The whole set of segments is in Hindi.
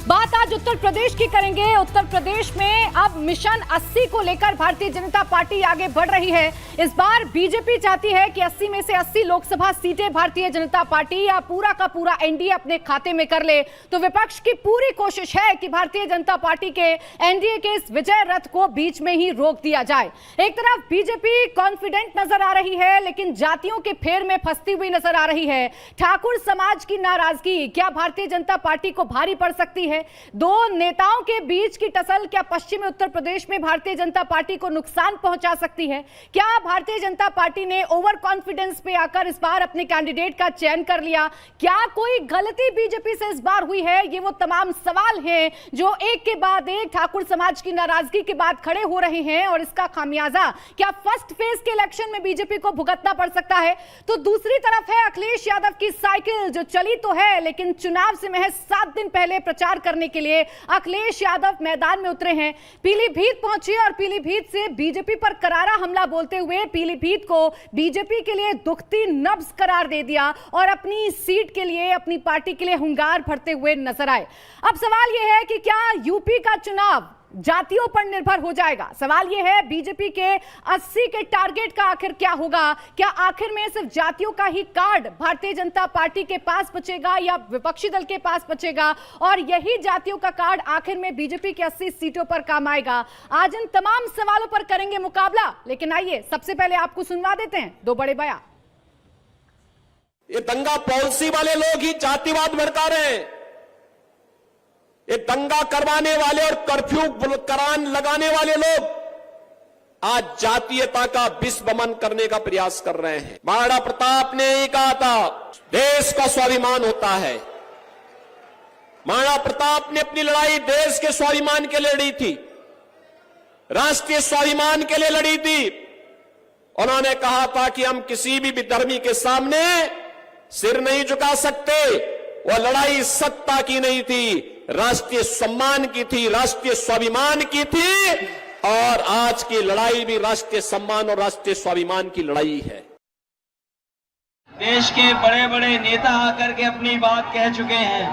बात आज उत्तर प्रदेश की करेंगे। उत्तर प्रदेश में अब मिशन 80 को लेकर भारतीय जनता पार्टी आगे बढ़ रही है। इस बार बीजेपी चाहती है कि 80 में से 80 लोकसभा सीटें भारतीय जनता पार्टी या पूरा का पूरा एनडीए अपने खाते में कर ले। तो विपक्ष की पूरी कोशिश है कि भारतीय जनता पार्टी के एनडीए के इस विजय रथ को बीच में ही रोक दिया जाए। एक तरफ बीजेपी कॉन्फिडेंट नजर आ रही है, लेकिन जातियों के फेर में फंसती हुई नजर आ रही है। ठाकुर समाज की नाराजगी क्या भारतीय जनता पार्टी को भारी पड़ सकती है? दो नेताओं के बीच की टसल क्या पश्चिमी उत्तर प्रदेश में भारतीय जनता पार्टी को नुकसान पहुंचा सकती है? क्या भारतीय जनता पार्टी ने ओवर कॉन्फिडेंस पे आकर इस बार अपने कैंडिडेट का चयन कर लिया? क्या कोई गलती बीजेपी से इस बार हुई है? ये वो तमाम सवाल हैं जो एक के बाद एक ठाकुर समाज की नाराजगी के बाद खड़े हो रहे हैं, और इसका खामियाजा क्या फर्स्ट फेज के इलेक्शन में बीजेपी को भुगतना पड़ सकता है? तो दूसरी तरफ है अखिलेश यादव की साइकिल, जो चली तो है लेकिन चुनाव से महज 7 दिन पहले प्रचार करने के लिए अखिलेश यादव मैदान में उतरे हैं। पीलीभीत पहुंचे और पीलीभीत से बीजेपी पर करारा हमला बोलते हुए पीलीभीत को बीजेपी के लिए दुखती नब्ज करार दे दिया और अपनी सीट के लिए, अपनी पार्टी के लिए हुंकार भरते हुए नजर आए। अब सवाल यह है कि क्या यूपी का चुनाव जातियों पर निर्भर हो जाएगा? सवाल यह है बीजेपी के 80 के टारगेट का आखिर क्या होगा? क्या आखिर में सिर्फ जातियों का ही कार्ड भारतीय जनता पार्टी के पास बचेगा या विपक्षी दल के पास बचेगा, और यही जातियों का कार्ड आखिर में बीजेपी की 80 सीटों पर काम आएगा? आज इन तमाम सवालों पर करेंगे मुकाबला, लेकिन आइए सबसे पहले आपको सुनवा देते हैं दो बड़े बयान। ये दंगा पॉलिसी वाले लोग ही जातिवाद भड़का रहे हैं। ये दंगा करवाने वाले और कर्फ्यू करान लगाने वाले लोग आज जातीयता का विस्मरण करने का प्रयास कर रहे हैं। महाराणा प्रताप ने ही कहा था, देश का स्वाभिमान होता है। महाराणा प्रताप ने अपनी लड़ाई देश के स्वाभिमान के लिए लड़ी थी, राष्ट्रीय स्वाभिमान के लिए लड़ी थी। उन्होंने कहा था कि हम किसी भी विधर्मी के सामने सिर नहीं झुका सकते। वह लड़ाई सत्ता की नहीं थी, राष्ट्रीय सम्मान की थी, राष्ट्रीय स्वाभिमान की थी, और आज की लड़ाई भी राष्ट्रीय सम्मान और राष्ट्रीय स्वाभिमान की लड़ाई है। देश के बड़े बड़े नेता आकर के अपनी बात कह चुके हैं,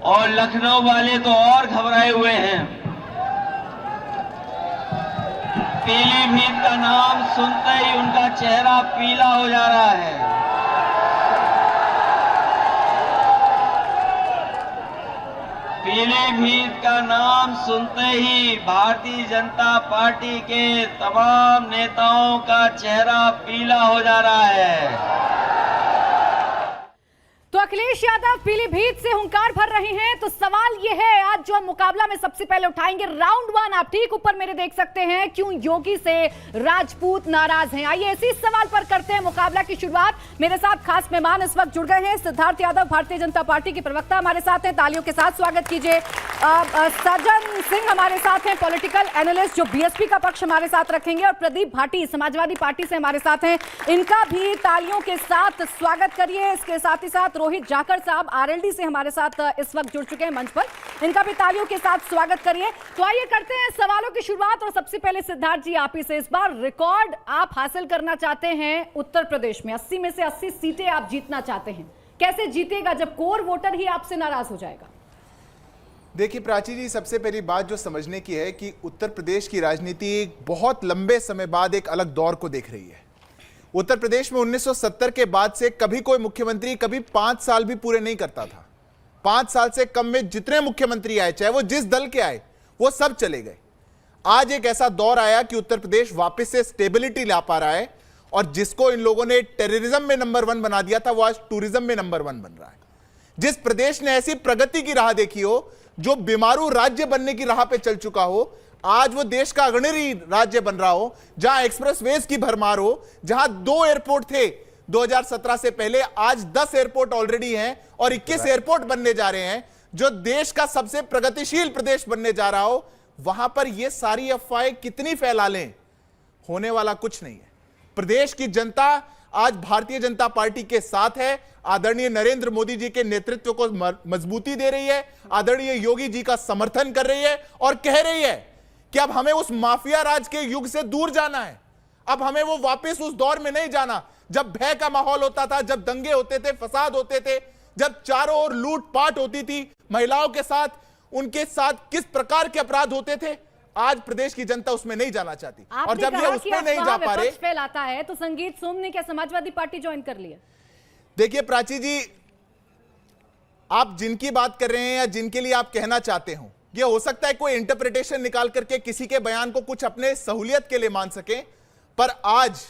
और लखनऊ वाले तो और घबराए हुए हैं। पीलीभीत का नाम सुनते ही उनका चेहरा पीला हो जा रहा है। पीलीभीत का नाम सुनते ही भारतीय जनता पार्टी के तमाम नेताओं का चेहरा पीला हो जा रहा है। तो अखिलेश यादव पीलीभीत से हुंकार भर रहे हैं। तो सवाल यह है आज जो हम मुकाबला में सबसे पहले उठाएंगे, राउंड 1 आप ठीक ऊपर मेरे देख सकते हैं, क्यों योगी से राजपूत नाराज हैं? आइए इसी सवाल पर करते हैं मुकाबला की शुरुआत। मेरे साथ खास मेहमान इस वक्त जुड़ गए हैं। सिद्धार्थ यादव भारतीय जनता पार्टी के प्रवक्ता हमारे साथ हैं, तालियों के साथ स्वागत कीजिए। सज्जन सिंह हमारे साथ हैं, पॉलिटिकल एनालिस्ट जो बीएसपी का पक्ष हमारे साथ रखेंगे, और प्रदीप भाटी समाजवादी पार्टी से हमारे साथ हैं, इनका भी तालियों के साथ स्वागत करिए। इसके साथ ही साथ रोहित जाखड़ साहब आरएलडी से हमारे साथ इस वक्त जुड़ चुके हैं मंच पर, इनका भी तालियों के साथ स्वागत करिए। तो आइए करते हैं सवालों की शुरुआत, और सबसे पहले सिद्धार्थ जी आप ही से। इस बार रिकॉर्ड आप हासिल करना चाहते हैं उत्तर प्रदेश में, 80 में से 80 सीटें आप जीतना चाहते हैं। कैसे जीतेगा जब कोर वोटर ही आपसे नाराज हो जाएगा? देखिए प्राची जी, सबसे पहली बात जो समझने की है कि उत्तर प्रदेश की राजनीति बहुत लंबे समय बाद एक अलग दौर को देख रही है। उत्तर प्रदेश में 1970 के बाद से कभी कोई मुख्यमंत्री कभी 5 साल भी पूरे नहीं करता था। 5 साल से कम में जितने मुख्यमंत्री आए, चाहे वो जिस दल के आए, वो सब चले गए। आज एक ऐसा दौर आया कि उत्तर प्रदेश वापस से स्टेबिलिटी ला पा रहा है, और जिसको इन लोगों ने टेररिज्म में नंबर 1 बना दिया था, वो आज टूरिज्म में नंबर 1 बन रहा है। जिस प्रदेश ने ऐसी प्रगति की राह देखी हो, जो बीमारू राज्य बनने की राह पे चल चुका हो, आज वो देश का अग्रणी राज्य बन रहा हो, जहां एक्सप्रेसवेज की भरमार हो, जहां 2 एयरपोर्ट थे 2017 से पहले, आज 10 एयरपोर्ट ऑलरेडी हैं और 21 एयरपोर्ट बनने जा रहे हैं, जो देश का सबसे प्रगतिशील प्रदेश बनने जा रहा हो, वहां पर ये सारी अफवाहें कितनी फैला लें, होने वाला कुछ नहीं है। प्रदेश की जनता आज भारतीय जनता पार्टी के साथ है, आदरणीय नरेंद्र मोदी जी के नेतृत्व को मजबूती दे रही है, आदरणीय योगी जी का समर्थन कर रही है, और कह रही है कि अब हमें उस माफिया राज के युग से दूर जाना है। अब हमें वो वापस उस दौर में नहीं जाना जब भय का माहौल होता था, जब दंगे होते थे, फसाद होते थे, जब चारों ओर लूटपाट होती थी, महिलाओं के साथ, उनके साथ किस प्रकार के अपराध होते थे, आज प्रदेश की जनता उसमें नहीं जाना चाहती। और जब ये उसमें नहीं जा पा रहे, फैलाता है तो संगीत सोम ने क्या समाजवादी पार्टी ज्वाइन कर लिया? देखिए प्राची जी, आप जिनकी बात कर रहे हैं या जिनके लिए आप कहना चाहते हो, यह हो सकता है कोई इंटरप्रिटेशन निकाल करके किसी के बयान को कुछ अपने सहूलियत के लिए मान सके, पर आज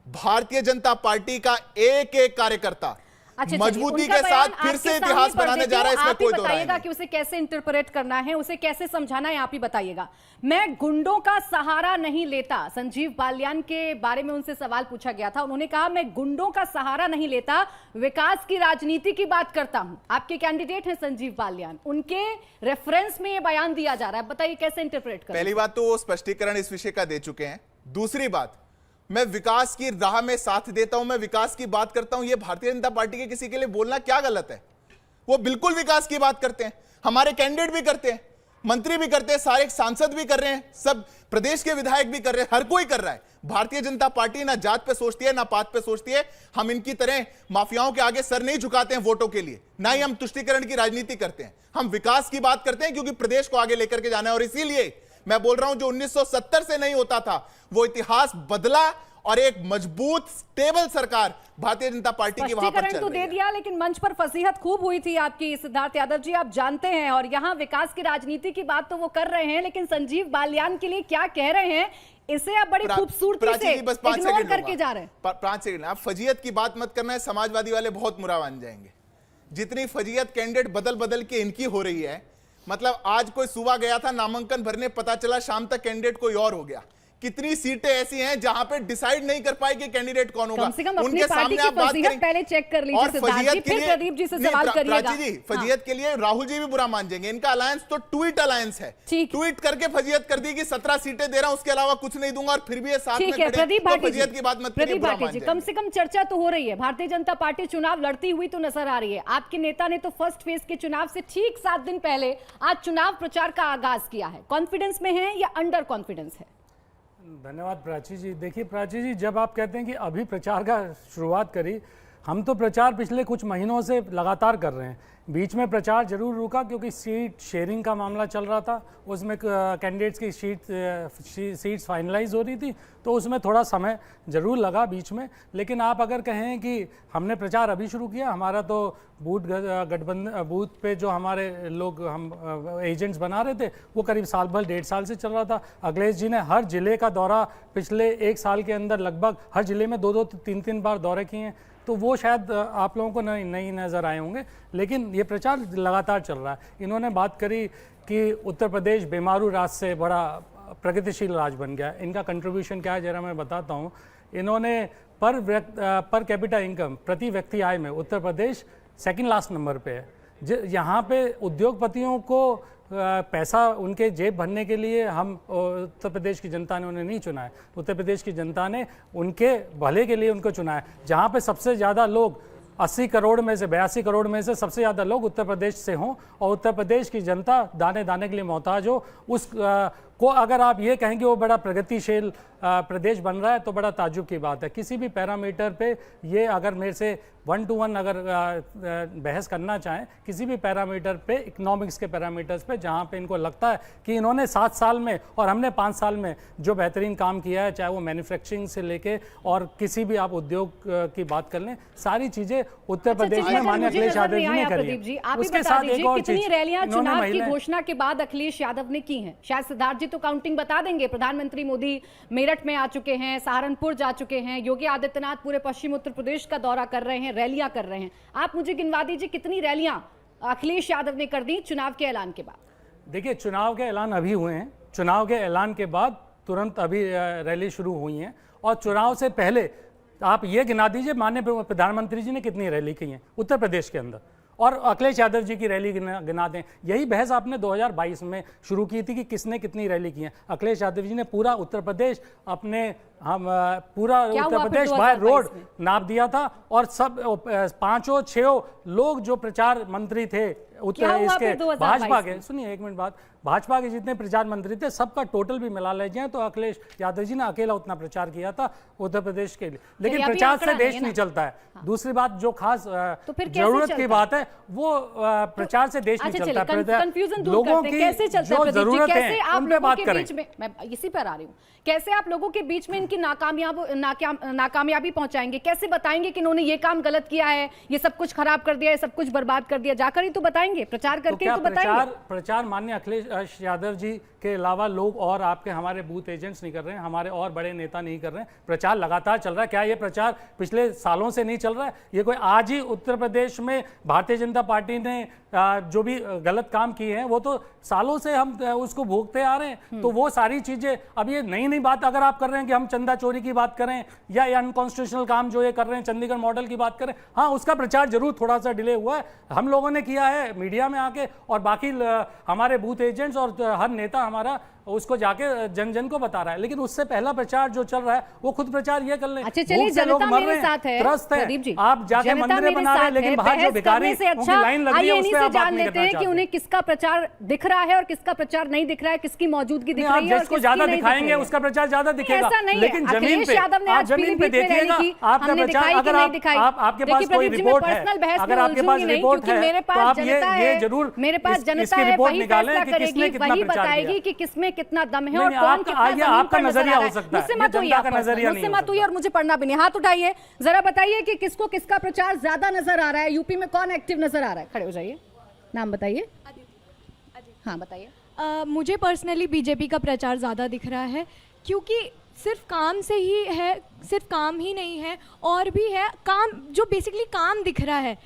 भारतीय जनता पार्टी का एक एक कार्यकर्ता मजबूती के साथ फिर से इतिहास बनाने जा रहा है। इसमें कोई दो राय नहीं। कि उसे कैसे इंटरप्रेट करना है, उसे कैसे समझाना है, आप ही बताइएगा। मैं गुंडों का सहारा नहीं लेता, संजीव बालियान के बारे में उनसे सवाल पूछा गया था, उन्होंने कहा मैं गुंडों का सहारा नहीं लेता, विकास की राजनीति की बात करता हूं। आपके कैंडिडेट हैं संजीव बालियान, उनके रेफरेंस में यह बयान दिया जा रहा है, बताइए कैसे इंटरप्रेट करें? पहली बात तो वो स्पष्टीकरण इस विषय का दे चुके हैं। दूसरी बात, मैं विकास की राह में साथ देता हूं, मैं विकास की बात करता हूं, यह भारतीय जनता पार्टी के किसी के लिए बोलना क्या गलत है? वो बिल्कुल विकास की बात करते हैं, हमारे कैंडिडेट भी करते हैं, मंत्री भी करते हैं, सारे सांसद भी कर रहे हैं, सब प्रदेश के विधायक भी कर रहे हैं, हर कोई कर रहा है। भारतीय जनता पार्टी ना जात पे सोचती है, ना पात पे सोचती है। हम इनकी तरह माफियाओं के आगे सर नहीं झुकाते हैं वोटों के लिए, ना ही हम तुष्टीकरण की राजनीति करते हैं। हम विकास की बात करते हैं क्योंकि प्रदेश को आगे लेकर के जाना है। और इसीलिए मैं बोल रहा हूं, जो 1970 से नहीं होता था वो इतिहास बदला और एक मजबूत स्टेबल सरकार भारतीय जनता पार्टी की वहां पर चल तो रही दे है। दिया, लेकिन मंच पर फसीहत खूब हुई थी आपकी सिद्धार्थ यादव जी, आप जानते हैं, और यहाँ विकास की राजनीति की बात तो वो कर रहे हैं, लेकिन संजीव बालियान के लिए क्या कह रहे हैं इसे आप बड़ी खूबसूरती से इग्नोर करके जा रहे हैं। 5 सेकंड, आप फजीयत की बात मत करना है, समाजवादी वाले बहुत बुरा मान जाएंगे। जितनी फजीयत कैंडिडेट बदल बदल के इनकी हो रही है, मतलब आज कोई सुबह गया था नामांकन भरने, पता चला शाम तक कैंडिडेट कोई और हो गया। कितनी सीटें ऐसी हैं जहां पे डिसाइड नहीं कर पाए कि कैंडिडेट कौन होगा। कम से कम उनके सामने आप बात करें, पहले चेक कर लीजिए सिद्धार्थ जी, फिर प्रदीप जी से सवाल करिएगा। फजीयत के लिए राहुल जी भी बुरा मान जाएंगे। इनका अलायंस तो ट्वीट अलायंस है, ट्वीट करके फजीयत कर दी कि 17 सीटें दे रहा हूं, उसके अलावा कुछ नहीं दूंगा, और फिर भी ये साथ में खड़े। तो फजीयत की बात मत करिए, बुरा मान जाएंगे। कम से कम चर्चा तो हो रही है, भारतीय जनता पार्टी चुनाव लड़ती हुई तो नजर आ रही है। आपके नेता ने तो फर्स्ट फेज के चुनाव से ठीक 7 दिन पहले आज चुनाव प्रचार का आगाज किया है। कॉन्फिडेंस में है या अंडर कॉन्फिडेंस है? धन्यवाद प्राची जी। देखिए प्राची जी, जब आप कहते हैं कि अभी प्रचार का शुरुआत करी, हम तो प्रचार पिछले कुछ महीनों से लगातार कर रहे हैं। बीच में प्रचार जरूर रुका क्योंकि सीट शेयरिंग का मामला चल रहा था, उसमें कैंडिडेट्स की सीट्स फाइनलाइज हो रही थी, तो उसमें थोड़ा समय ज़रूर लगा बीच में। लेकिन आप अगर कहें कि हमने प्रचार अभी शुरू किया, हमारा तो गठबंधन बूथ पे जो हमारे लोग हम एजेंट्स बना रहे थे वो करीब साल भर 1.5 साल से चल रहा था। अखिलेश जी ने हर जिले का दौरा पिछले 1 साल के अंदर लगभग हर जिले में 2-2 3-3 बार दौरे किए हैं, तो वो शायद आप लोगों को नहीं नज़र आए होंगे। लेकिन ये प्रचार लगातार चल रहा है। इन्होंने बात करी कि उत्तर प्रदेश बेमारू राज्य से बड़ा प्रगतिशील राज्य बन गया। इनका कंट्रीब्यूशन क्या है जरा मैं बताता हूँ। इन्होंने पर कैपिटा इनकम, प्रति व्यक्ति आय में Uttar Pradesh second last number पे है। यहाँ पे उद्योगपतियों को पैसा उनके जेब भरने के लिए हम उत्तर प्रदेश की जनता ने उन्हें नहीं चुना है, उत्तर प्रदेश की जनता ने उनके भले के लिए उनको चुना है। जहाँ पे सबसे ज़्यादा लोग 80 करोड़ में से 82 करोड़ में से सबसे ज़्यादा लोग उत्तर प्रदेश से हों और उत्तर प्रदेश की जनता दाने दाने के लिए मोहताज हो, उस को अगर आप ये कहेंगे वो बड़ा प्रगतिशील प्रदेश बन रहा है तो बड़ा ताज्जुब की बात है। किसी भी पैरामीटर पे ये अगर मेरे से 1 to 1 अगर बहस करना चाहें किसी भी पैरामीटर पे, इकोनॉमिक्स के पैरामीटर्स पे, जहाँ पे इनको लगता है कि इन्होंने 7 साल में और हमने 5 साल में जो बेहतरीन काम किया है, चाहे वो मैन्युफैक्चरिंग से लेके और किसी भी आप उद्योग की बात कर लें, सारी चीज़ें उत्तर प्रदेश में माननीय अखिलेश यादव जी ने करी है। उसके साथ एक और चीज़, रैलियां चुनाव की घोषणा के बाद अखिलेश यादव ने की हैं, शायद सिद्धार्थ जी तो काउंटिंग बता देंगे। प्रधानमंत्री मोदी मेरठ में आ चुके हैं, सहारनपुर जा चुके हैं, योगी आदित्यनाथ पूरे पश्चिम उत्तर प्रदेश का दौरा कर रहे हैं, रैलियां कर रहे हैं। आप मुझे गिनवा दीजिए कितनी रैलियां अखिलेश यादव ने कर दी चुनाव के ऐलान के बाद? देखिए, चुनाव के ऐलान अभी हुए हैं, चुनाव के ऐलान के बाद तुरंत अभी रैली शुरू हुई हैं, और चुनाव से पहले आप ये गिना दीजिए माननीय प्रधानमंत्री जी ने कितनी रैली की हैं उत्तर प्रदेश के अंदर, और अखिलेश यादव जी की रैली गिना दें। यही बहस आपने 2022 में शुरू की थी कि किसने कितनी रैली की है। अखिलेश यादव जी ने पूरा उत्तर प्रदेश अपने हम पूरा क्या उत्तर हुआ फिर प्रदेश बाय 2022 रोड में? नाप दिया था और सब 5-6 लोग जो प्रचार मंत्री थे क्या उत्तर हुआ इसके फिर 2022 भाजपा के, में? सुनिए एक मिनट बात, भाजपा के जितने प्रचार मंत्री थे सबका टोटल भी मिला ले जाए तो अखिलेश यादव जी ने अकेला उतना प्रचार किया था उत्तर प्रदेश के लिए। लेकिन अभी प्रचार आंकड़ा से नहीं देश है नहीं ना। चलता है। दूसरी बात जो खास तो फिर कैसे जरूरत की चलता बात है वो प्रचार से देश नहीं अच्छा चलता चलिए, है। कंफ्यूजन दूर लोगों करते हैं, की कैसे चलता है जो प्रदीप जी? जरूरत कैसे है आप उन पे लोगों बात के करें। बीच में, मैं इसी पर आ रही हूँ, कैसे आप लोगों के बीच में इनकी नाकामयाबी पहुंचाएंगे? कैसे बताएंगे कि इन्होंने ये काम गलत किया है, ये सब कुछ खराब कर दिया है, सब कुछ बर्बाद कर दिया? जाकर ही तो बताएंगे, प्रचार करके ही तो बताएंगे। प्रचार माननीय अखिलेश यादव जी के अलावा लोग और आपके हमारे बूथ एजेंट्स नहीं कर रहे हैं, हमारे और बड़े नेता नहीं कर रहे हैं। प्रचार लगातार चल रहा है। क्या ये प्रचार पिछले सालों से नहीं चल रहा है? ये कोई आज ही उत्तर प्रदेश में भारतीय जनता पार्टी ने जो भी गलत काम किए हैं वो तो सालों से हम उसको भोगते आ रहे हैं। तो वो सारी चीजें, अब ये नई नई बात अगर आप कर रहे हैं कि हम चंदा चोरी की बात करें या अनकॉन्स्टिट्यूशनल काम जो ये कर रहे हैं चंडीगढ़ मॉडल की बात करें, हाँ उसका प्रचार जरूर थोड़ा सा डिले हुआ है। हम लोगों ने किया है मीडिया में आके, और बाकी हमारे बूथ एजेंट्स और हर नेता हमारा उसको जाके जन जन को बता रहा है। लेकिन उससे पहला प्रचार जो चल रहा है वो खुद प्रचार ये कर लें। अच्छा चलिए, जनता मेरे साथ है, प्रदीप जी, आप जाके मंदिर बना रहे हैं लेकिन बाहर जो भिखारी उनकी लाइन लग रही है उस पे आप बात जान नहीं लेते करना हैं कि उन्हें किसका प्रचार दिख रहा है और किसका प्रचार नहीं दिख रहा है, किसकी मौजूदगी दिख रही है और जिसको किसकी ज्यादा नहीं दिख दिखाएंगे रही है। उसका प्रचार ज्यादा दिखेगा। ऐसा नहीं है। लेकिन जमीन अखिलेश पे यादव ने आप आज जमीन पे पीलीभीत में देखिएगा रैली की, आपका हमने प्रचार, दिखाई कि अगर नहीं दिखाई। आपके पास देखिए कोई प्रदीप जी, मैं रिपोर्ट है, पर्सनल बहस में अगर आपके पास उलझूंगी नहीं, रिपोर्ट क्योंकि है मेरे तो पास आप जनता ये है, जरूर मेरे पास जनता इसकी है, रिपोर्ट वही निकालें फैसला कि किसने करेगी, कितना वही प्रचार बताएगी किया। कि किसमें कितना दम है नहीं, और नहीं, कौन आपका- कितना ये जमीन आपका पर नजर नजरिया आ हो रहा सकता है। है, मुझसे ये मत होइए जनता आप का पर्सनल, नजरिया मुझसे नहीं हो मत होइए और मुझे पढ़ना भी नहीं। हाथ उठाइए, जरा बताइए कि किसको किसका प्रचार ज्यादा नजर आ रहा है, यूपी में कौन एक्टिव नजर आ रहा है? खड़े हो जाइए, नाम बताइए। हाँ बताइए। मुझे पर्सनली बीजेपी का प्रचार ज़्यादा दिख रहा है, क्योंकि सिर्फ काम से ही है, सिर्फ काम ही नहीं है और भी है काम, जो बेसिकली काम दिख रहा है।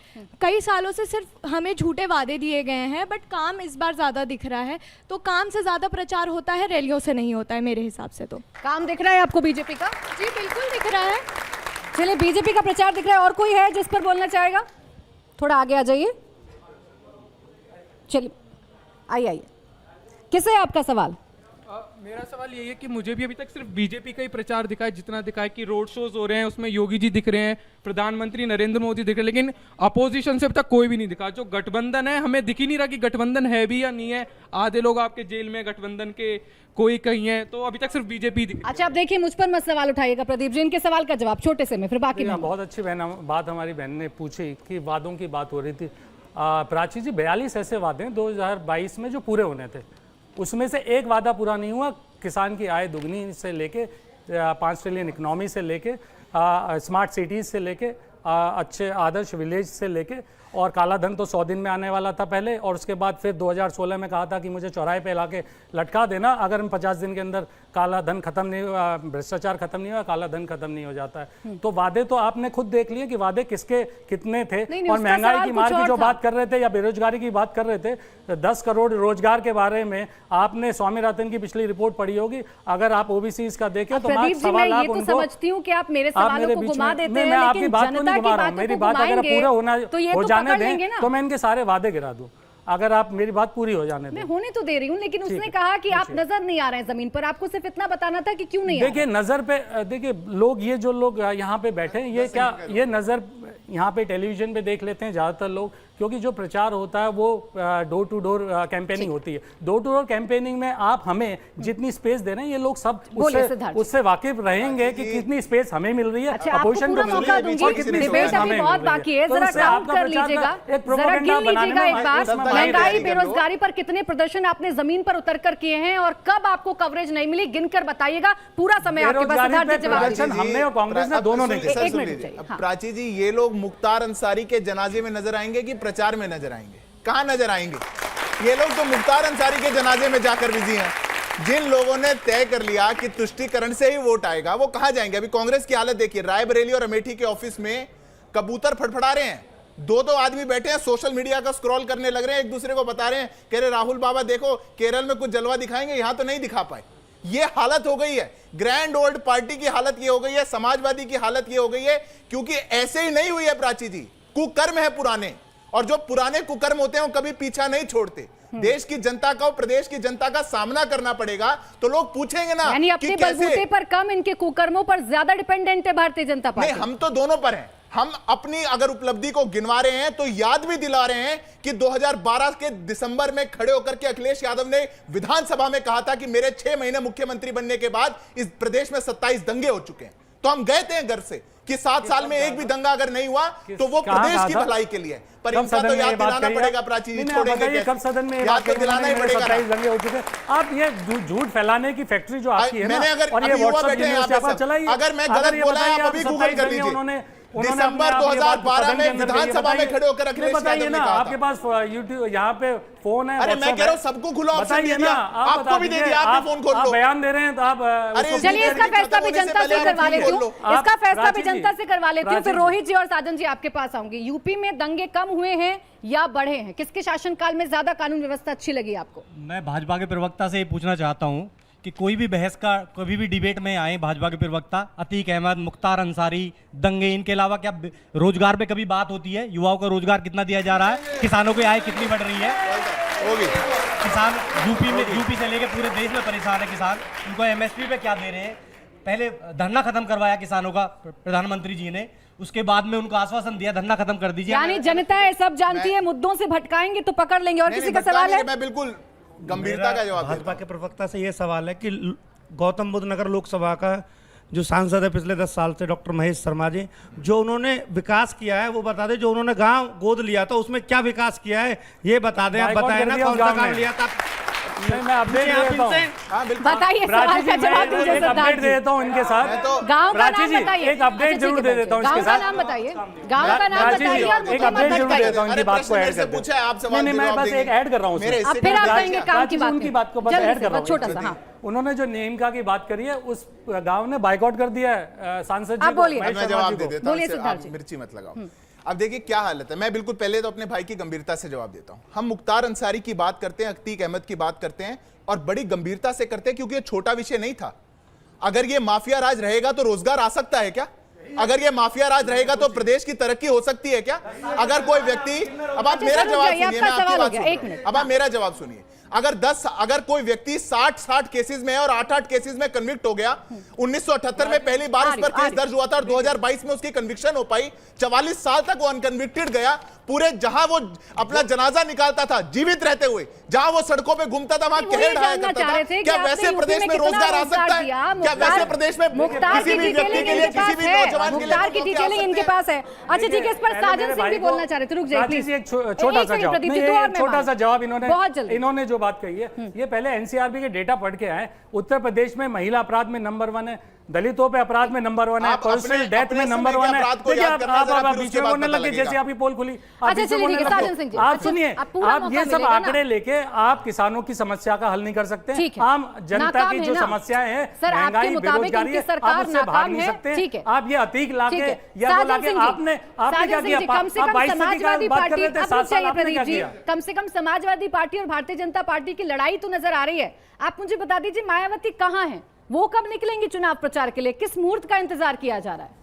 कई सालों से सिर्फ हमें झूठे वादे दिए गए हैं, बट काम इस बार ज़्यादा दिख रहा है। तो काम से ज़्यादा प्रचार होता है, रैलियों से नहीं होता है मेरे हिसाब से। तो काम दिख रहा है आपको बीजेपी का? जी बिल्कुल दिख रहा है। चलिए, बीजेपी का प्रचार दिख रहा है। और कोई है जिस पर बोलना चाहेगा? थोड़ा आगे आ जाइए। चलिए आइए, किसे है आपका सवाल? मेरा सवाल यही है कि मुझे भी अभी तक सिर्फ बीजेपी का ही प्रचार दिखा है, जितना दिखा है कि रोड शोज हो रहे हैं उसमें योगी जी दिख रहे हैं, प्रधानमंत्री नरेंद्र मोदी दिख रहे हैं, लेकिन अपोजिशन से अभी तक कोई भी नहीं दिखा। जो गठबंधन है हमें दिख ही नहीं रहा कि गठबंधन है भी या नहीं है। आधे लोग आपके जेल में गठबंधन के, कोई कहीं है, तो अभी तक सिर्फ बीजेपी दिख रही है। अच्छा, अब देखिए, मुझ पर मत सवाल उठाइएगा प्रदीप जी, इनके सवाल का जवाब छोटे से में, फिर बाकी में। बहुत अच्छी बात हमारी बहन ने पूछी कि वादों की बात हो रही थी। प्राची जी, 42 ऐसे वादे 2022 में जो पूरे होने थे, उसमें से एक वादा पूरा नहीं हुआ। किसान की आय दुगनी से लेके 5 ट्रिलियन इकोनॉमी से लेके स्मार्ट सिटीज़ से लेके अच्छे आदर्श विलेज से लेके, और काला धन तो 100 दिन में आने वाला था पहले, और उसके बाद फिर 2016 में कहा था कि मुझे चौराहे पे ला के लटका देना अगर हम 50 दिन के अंदर काला धन खत्म नहीं हुआ, भ्रष्टाचार खत्म नहीं हुआ, काला धन खत्म नहीं हो जाता है। तो वादे तो आपने खुद देख लिए कि वादे किसके कितने थे। और महंगाई की मार की जो बात कर रहे थे या बेरोजगारी की बात कर रहे थे, 10 करोड़ रोजगार के बारे में आपने स्वामीनाथन की पिछली रिपोर्ट पढ़ी होगी। अगर आप ओबीसी का देखें तो प्रदीप जी, मैं ये तो समझती हूँ कि आप मेरे सवालों को घुमा देते हैं, मैं आपकी लेकिन बात को नहीं घुमा रहा हूँ। मेरी बात अगर पूरा हो जाने दें तो मैं इनके सारे वादे गिरा दूं, अगर आप मेरी बात पूरी हो जाने दें। मैं होने तो दे रही हूँ, लेकिन उसने कहा कि आप नजर नहीं आ रहे हैं जमीन पर। आपको सिर्फ इतना बताना था कि क्यों नहीं आ रहे। देखिए, नजर पे देखिए, लोग ये जो लोग यहाँ पे बैठे हैं, ये क्या ये नजर यहाँ पे टेलीविजन पे देख लेते हैं ज्यादातर लोग, क्योंकि जो प्रचार होता है वो डोर टू डोर कैंपेनिंग होती है। डोर टू डोर कैंपेनिंग में आप हमें जितनी स्पेस दे रहे हैं, ये लोग सब उससे वाकिफ रहेंगे कि कितनी स्पेस हमें मिल रही है, अपोजिशन को मिल रही है, और कितनी स्पेस हमें बहुत बाकी है। जरा काउंट कर लीजिएगा, जरा गिन लीजिएगा एक बार, महंगाई बेरोजगारी पर कितने प्रदर्शन आपने जमीन पर उतर कर किए हैं और कब आपको कवरेज नहीं मिली, गिनकर बताइएगा। पूरा समय आपके पास, हमने और कांग्रेस ने दोनों ने। एक मिनट प्राची जी, ये लोग मुख्तार अंसारी के जनाजे में नजर आएंगे कि प्रचार में नजर आएंगे? कहां नजर आएंगे? ये लोग तो मुख्तार अंसारी के जनाजे में जाकर बिजी हैं। जिन लोगों ने तय कर लिया कि तुष्टीकरण से ही वोट आएगा, वो कहां जाएंगे? अभी कांग्रेस की हालत देखिए, रायबरेली और अमेठी के ऑफिस में कबूतर फड़फड़ा रहे हैं। 2-2 आदमी बैठे हैं, सोशल मीडिया का स्क्रॉल करने लग रहे हैं, एक दूसरे को बता रहे हैं, कह रहे राहुल बाबा देखो केरल में कुछ जलवा दिखाएंगे, यहां तो नहीं दिखा पाए। ये हालत हो गई है। ग्रैंड ओल्ड पार्टी की हालत ये हो गई है, समाजवादी की हालत ये हो गई है, क्योंकि ऐसे ही नहीं हुई है प्राची जी, कुकर्म है पुराने। और जो पुराने कुकर्म होते हैं वो कभी पीछा नहीं छोड़ते। देश की जनता का, प्रदेश की जनता का सामना करना पड़ेगा तो लोग पूछेंगे ना यानी कि अपने कैसे। बलबूते पर कम, इनके कुकर्मों पर ज्यादा डिपेंडेंट है भारतीय जनता पार्टी। नहीं, हम तो दोनों पर हैं। हम अपनी अगर उपलब्धि को गिनवा रहे हैं तो याद भी दिला रहे हैं कि 2012 के दिसंबर में खड़े होकर के अखिलेश यादव ने विधानसभा में कहा था कि मेरे 6 महीने मुख्यमंत्री बनने के बाद इस प्रदेश में 27 दंगे हो चुके हैं। तो हम गए थे घर से कि 7 साल में एक भी दंगा अगर नहीं हुआ तो वो प्रदेश की भलाई के लिए। पर इनका तो याद दिलाना पड़ेगा प्राची जी, छोड़ेंगे कैसे? कब सदन में याद तो दिलाना ही पड़ेगा। 27 दंगे हो चुके। आप ये झूठ फैलाने की फैक्ट्री जो आपकी है ना, मैंने अगर और ये अभी युवा व्हाट्सएप बैठे हैं यहाँ पे सब, चलाइए। अगर मैं गलत बोला है आप अभी गूगल कर लीजिए। दिसंबर 2012 में विधानसभा में खड़े होकर अखिलेश यादव ने कहा था। आपके पास यूट्यूब यहाँ पे फोन है। अरे मैं कह रहा हूँ सबको खुला ऑप्शन दे दिया, आपको भी दे दिया, आप भी फोन खोल लो। बयान दे रहे हैं तो आप चलिए इसका फैसला भी जनता से करवा लेती हूँ, इसका फैसला भी जनता से करवा लेती हूँ। फिर रोहित जी और साजन जी आपके पास आऊंगी। यूपी में दंगे कम हुए हैं या बढ़े हैं? किसके शासनकाल में ज्यादा कानून व्यवस्था अच्छी लगी आपको? मैं भाजपा के प्रवक्ता से ये पूछना चाहता हूँ कि कोई भी बहस का, कभी भी डिबेट में आए भाजपा के प्रवक्ता अतीक अहमद, मुख्तार अंसारी, दंगे, इनके अलावा क्या रोजगार पे कभी बात होती है? युवाओं को रोजगार कितना दिया जा रहा है? किसानों की आय कितनी बढ़ रही है? किसान यूपी से लेकर पूरे देश में परेशान है किसान। उनको एमएसपी पे क्या दे रहे हैं? पहले धरना खत्म करवाया किसानों का प्रधानमंत्री जी ने, उसके बाद में उनको आश्वासन दिया धरना खत्म कर दीजिए। यानी जनता है सब जानती है, मुद्दों से भटकाएंगे तो पकड़ लेंगे। और किसी का सवाल है? मैं बिल्कुल गंभीरता का जवाब भाजपा के प्रवक्ता से यह सवाल है कि गौतम बुद्ध नगर लोकसभा का जो सांसद है पिछले 10 साल से, डॉक्टर महेश शर्मा जी, जो उन्होंने विकास किया है वो बता दें। जो उन्होंने गांव गोद लिया था उसमें क्या विकास किया है ये बता दें। आप बताएं ना कौन सा काम लिया था। मैं अपडेट देता हूं। बताइए, सवाल का जवाब दीजिए। अपडेट दे देता हूं इनके साथ। गांव का नाम बताइए। एक अपडेट जरूर दे देता हूं इसके साथ। गांव का नाम बताइए, गांव का नाम बताइए और एक अपडेट जरूर दे देता हूं इनकी बात को ऐड करते हैं। नहीं, मैं बस एक ऐड कर रहा हूं उसमें। अब फिर आप कहेंगे काम की उनकी बात को बस ऐड कर रहा हूं छोटा सा। हाँ, उन्होंने जो नेमका की बात करी है उस गांव ने बाइकआउट कर दिया है सांसद जी आप बोलिए। मैं जवाब दे देता बोलिए हूं, सिद्धार्थ आप जी। मिर्ची मत लगाओ। अब देखिए क्या हालत है। मैं बिल्कुल पहले तो अपने भाई की गंभीरता से जवाब देता हूं। हम मुख्तार अंसारी की बात करते हैं, अतीक अहमद की बात करते हैं और बड़ी गंभीरता से करते हैं क्योंकि ये छोटा विषय नहीं था। अगर ये माफिया राज रहेगा तो रोजगार आ सकता है क्या? अगर ये माफिया राज रहेगा तो प्रदेश की तरक्की हो सकती है क्या? अगर कोई व्यक्ति, अब आप मेरा जवाब सुनिए, मैं आपकी बात सुनिए। अब आप मेरा जवाब सुनिए। अगर कोई व्यक्ति 60 केसेस में और 8 केसेस में कन्विक्ट हो गया, 1978 में पहली बार उस पर केस दर्ज हुआ था और 2022 में उसकी कन्विक्शन हो पाई, 44 साल तक वो अनकन्विक्टेड गया। पूरे जहां वो अपना जनाजा निकालता था जीवित रहते हुए, जहां वो सड़कों पे घूमता था, वहां कहर ढाया करता था। क्या वैसे प्रदेश में रोजगार आ सकता है? क्या वैसे प्रदेश में किसी भी व्यक्ति के लिए, किसी भी नौजवान के लिए मुख्तार की डिटेलिंग इनके पास है? अच्छा ठीक है, इस पर साजन सिंह भी बोलना चाह रहे थे। रुक जाइए प्लीज। एक छोटा सा जवाब इन्होंने जो बात कही है, ये पहले एनसीआरबी के डेटा पढ़ के आए। उत्तर प्रदेश में महिला अपराध में नंबर 1 है, दलितों पे अपराध में नंबर 1 है, पर्सनल डेथ में नंबर 1 है। देखिए आप बीच में बोलने लगे जैसे आप ही पोल खुली। अच्छा चलिए साजन सिंह जी, आप सुनिए, आप ये सब आंकड़े लेके आप किसानों की समस्या का हल नहीं कर सकते। आम जनता की जो समस्याएं हैं, महंगाई, बेरोजगारी, आप उससे भाग नहीं सकते। आप ये अतीक लाके या वो लाके आपने क्या किया? आप 22 की बात कर रहे थे, 7 साल आपने क्या किया? कम से कम समाजवादी पार्टी और भारतीय जनता पार्टी की लड़ाई तो नजर आ रही है। आप मुझे बता दीजिए मायावती कहाँ है? वो कब निकलेंगी चुनाव प्रचार के लिए? किस मुहूर्त का इंतजार किया जा रहा है?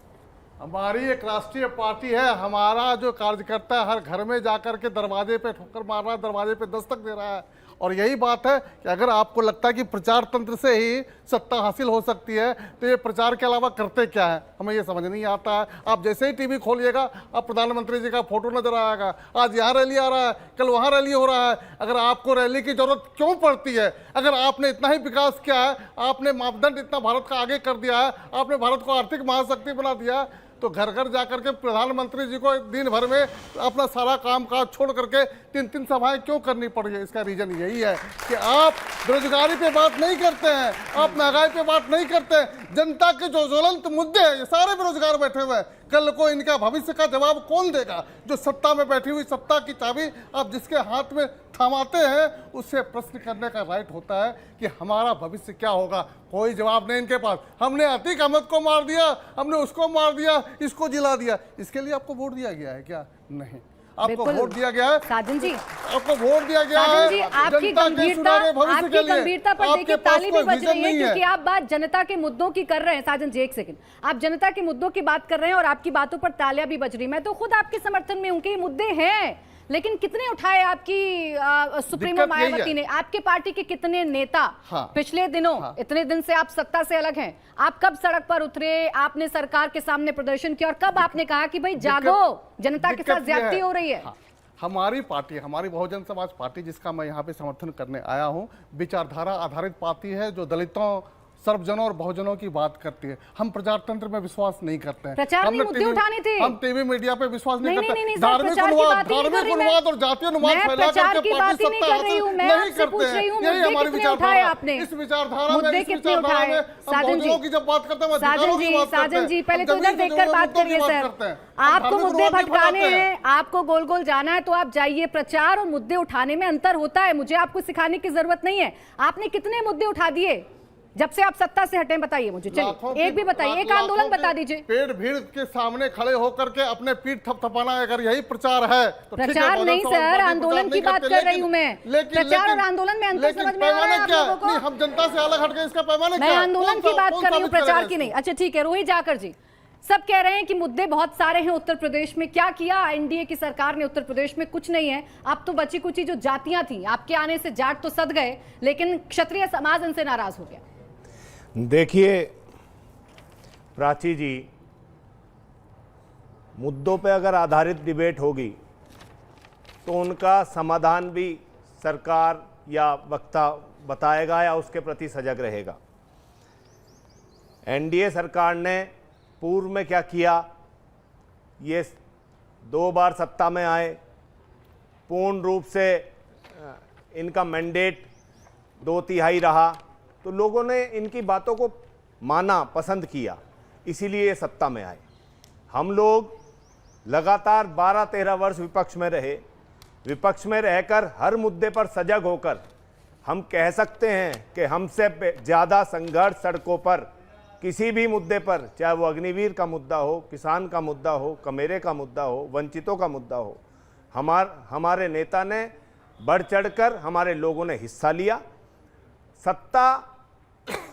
हमारी एक राष्ट्रीय पार्टी है। हमारा जो कार्यकर्ता है हर घर में जाकर के दरवाजे पे ठोकर मार रहा है, दरवाजे पे दस्तक दे रहा है। और यही बात है कि अगर आपको लगता है कि प्रचार तंत्र से ही सत्ता हासिल हो सकती है तो ये प्रचार के अलावा करते क्या है, हमें ये समझ नहीं आता है। आप जैसे ही टीवी खोलिएगा आप प्रधानमंत्री जी का फोटो नजर आएगा। आज यहाँ रैली आ रहा है, कल वहाँ रैली हो रहा है। अगर आपको रैली की जरूरत क्यों पड़ती है? अगर आपने इतना ही विकास किया है, आपने मापदंड इतना भारत का आगे कर दिया है, आपने भारत को आर्थिक महाशक्ति बना दिया, तो घर घर जाकर के प्रधानमंत्री जी को दिन भर में अपना सारा काम काज छोड़ करके 3-3 सभाएं क्यों करनी पड़ी है? इसका रीजन यही है कि आप बेरोजगारी पे बात नहीं करते हैं, आप महंगाई पे बात नहीं करते हैं। जनता के जो ज्वलंत मुद्दे हैं, ये सारे बेरोजगार बैठे हुए हैं। कल को इनका भविष्य का जवाब कौन देगा? जो सत्ता में बैठी हुई सत्ता की चाबी आप जिसके हाथ में थमाते हैं, उससे प्रश्न करने का राइट होता है कि हमारा भविष्य क्या होगा। कोई जवाब नहीं इनके पास। हमने अतीक अहमद को मार दिया, हमने उसको मार दिया, इसको जिला दिया, इसके लिए आपको वोट दिया गया है क्या? नहीं, आपको वोट दिया गया है साजन जी, आपको वोट दिया गया है आपकी गंभीरता पर देखिए ताली भी बज रही है क्योंकि आप बात जनता के मुद्दों की कर रहे हैं। साजन जी एक सेकंड, आप जनता के मुद्दों की बात कर रहे हैं और आपकी बातों पर तालियां भी बज रही। मैं तो खुद आपके समर्थन में हूं कि ये मुद्दे हैं, लेकिन कितने उठाए आपकी सुप्रीमो दिक्कत यही मायावती है। ने? आपके पार्टी के कितने नेता हाँ। पिछले दिनों, इतने दिन से आप सत्ता से अलग हैं, आप कब सड़क पर उतरे, आपने सरकार के सामने प्रदर्शन किया और कब आपने कहा कि भाई जागो, जनता के साथ दिक्कत यह ज्यादती हो रही है? हाँ, हमारी पार्टी, हमारी बहुजन समाज पार्टी, जिसका मैं यहाँ पे समर्थन करने आया हूँ, विचारधारा आधारित पार्टी है जो दलितों, सर्वजनों और बहुजनों की बात करती है। हम प्रचार तंत्र में विश्वास नहीं करते हैं। प्रचार नहीं, मुद्दे उठाने थे। हम टीवी मीडिया पे विश्वास नहीं करते। नहीं, सर, धार्मिक प्रचार की उन्माद, बात ही नहीं कर धार्मिक रही मैं। उन्माद और जातीय उन्माद मैं फैला प्रचार करके की बात पार्टी ही नहीं सत्ता कर रही हूँ, हासिल मैं नहीं आपसे पूछ करते रही हूँ, हैं। यही मुद्दे हमारी कितने उठाए विचारधारा आपने? है। इस विचारधारा में, मुद्दे इस कितने विचारधारा उठाए? में हम साजन बहुजनों जी, की जब बात करते हैं, हम साजन अधिकारों की जी, बात करते साजन हैं, जी, पहले हम तो इधर जमीन से देखकर जुड़े बात मुद्दों की करिए बात सर। करते हैं। हम आपको धार्मिक मुद्दे उन्माद नहीं भटकाने फैलाते हैं। हैं, आपको गोल गोल जाना है, तो आप जाइए। प्रचार और मुद्दे उठाने में अंतर होता है, मुझे आपको सिखाने की जरूरत नहीं है। आपने कितने मुद्दे उठा दिए जब से आप सत्ता से हटे? बताइए मुझे, चलिए एक भी बताइए, एक आंदोलन बता दीजिए। पेड़ भीड़ के सामने खड़े होकर के अपने पीठ थपथपाना, अगर यही प्रचार है तो ठीक है, प्रचार बहुजन नहीं समाज सर, पार्टी आंदोलन प्रचार की नहीं बात करते, कर रही हूं मैं। प्रचार और आंदोलन में अंतर समझ में आ रहा है आप लोगों को? नहीं, हम जनता से अलग हट गए, इसका पैमाना मैं क्या है? आंदोलन कौन की सा- बात कौन कर रही हूँ, साबित करेगा प्रचार की इसको? नहीं। अच्छा ठीक है, रोहित जाकर जी, सब कह रहे हैं कि मुद्दे बहुत सारे हैं उत्तर प्रदेश में। क्या किया एनडीए की सरकार ने उत्तर प्रदेश में? कुछ नहीं है। अब तो बची कुची जो जातियां थी, आपके आने से जाट तो सद गए, लेकिन क्षत्रिय समाज इनसे नाराज हो गया। देखिए प्राची जी, मुद्दों पे अगर आधारित डिबेट होगी तो उनका समाधान भी सरकार या वक्ता बताएगा या उसके प्रति सजग रहेगा। एनडीए सरकार ने पूर्व में क्या किया, ये 2 बार सत्ता में आए, पूर्ण रूप से इनका मैंडेट 2/3 रहा, तो लोगों ने इनकी बातों को माना, पसंद किया, इसीलिए ये सत्ता में आए। हम लोग लगातार 12-13 वर्ष विपक्ष में रहे। विपक्ष में रहकर हर मुद्दे पर सजग होकर हम कह सकते हैं कि हमसे ज़्यादा संघर्ष सड़कों पर किसी भी मुद्दे पर, चाहे वो अग्निवीर का मुद्दा हो, किसान का मुद्दा हो, कमेरे का मुद्दा हो, वंचितों का मुद्दा हो, हमारे नेता ने बढ़ चढ़कर, हमारे लोगों ने हिस्सा लिया। सत्ता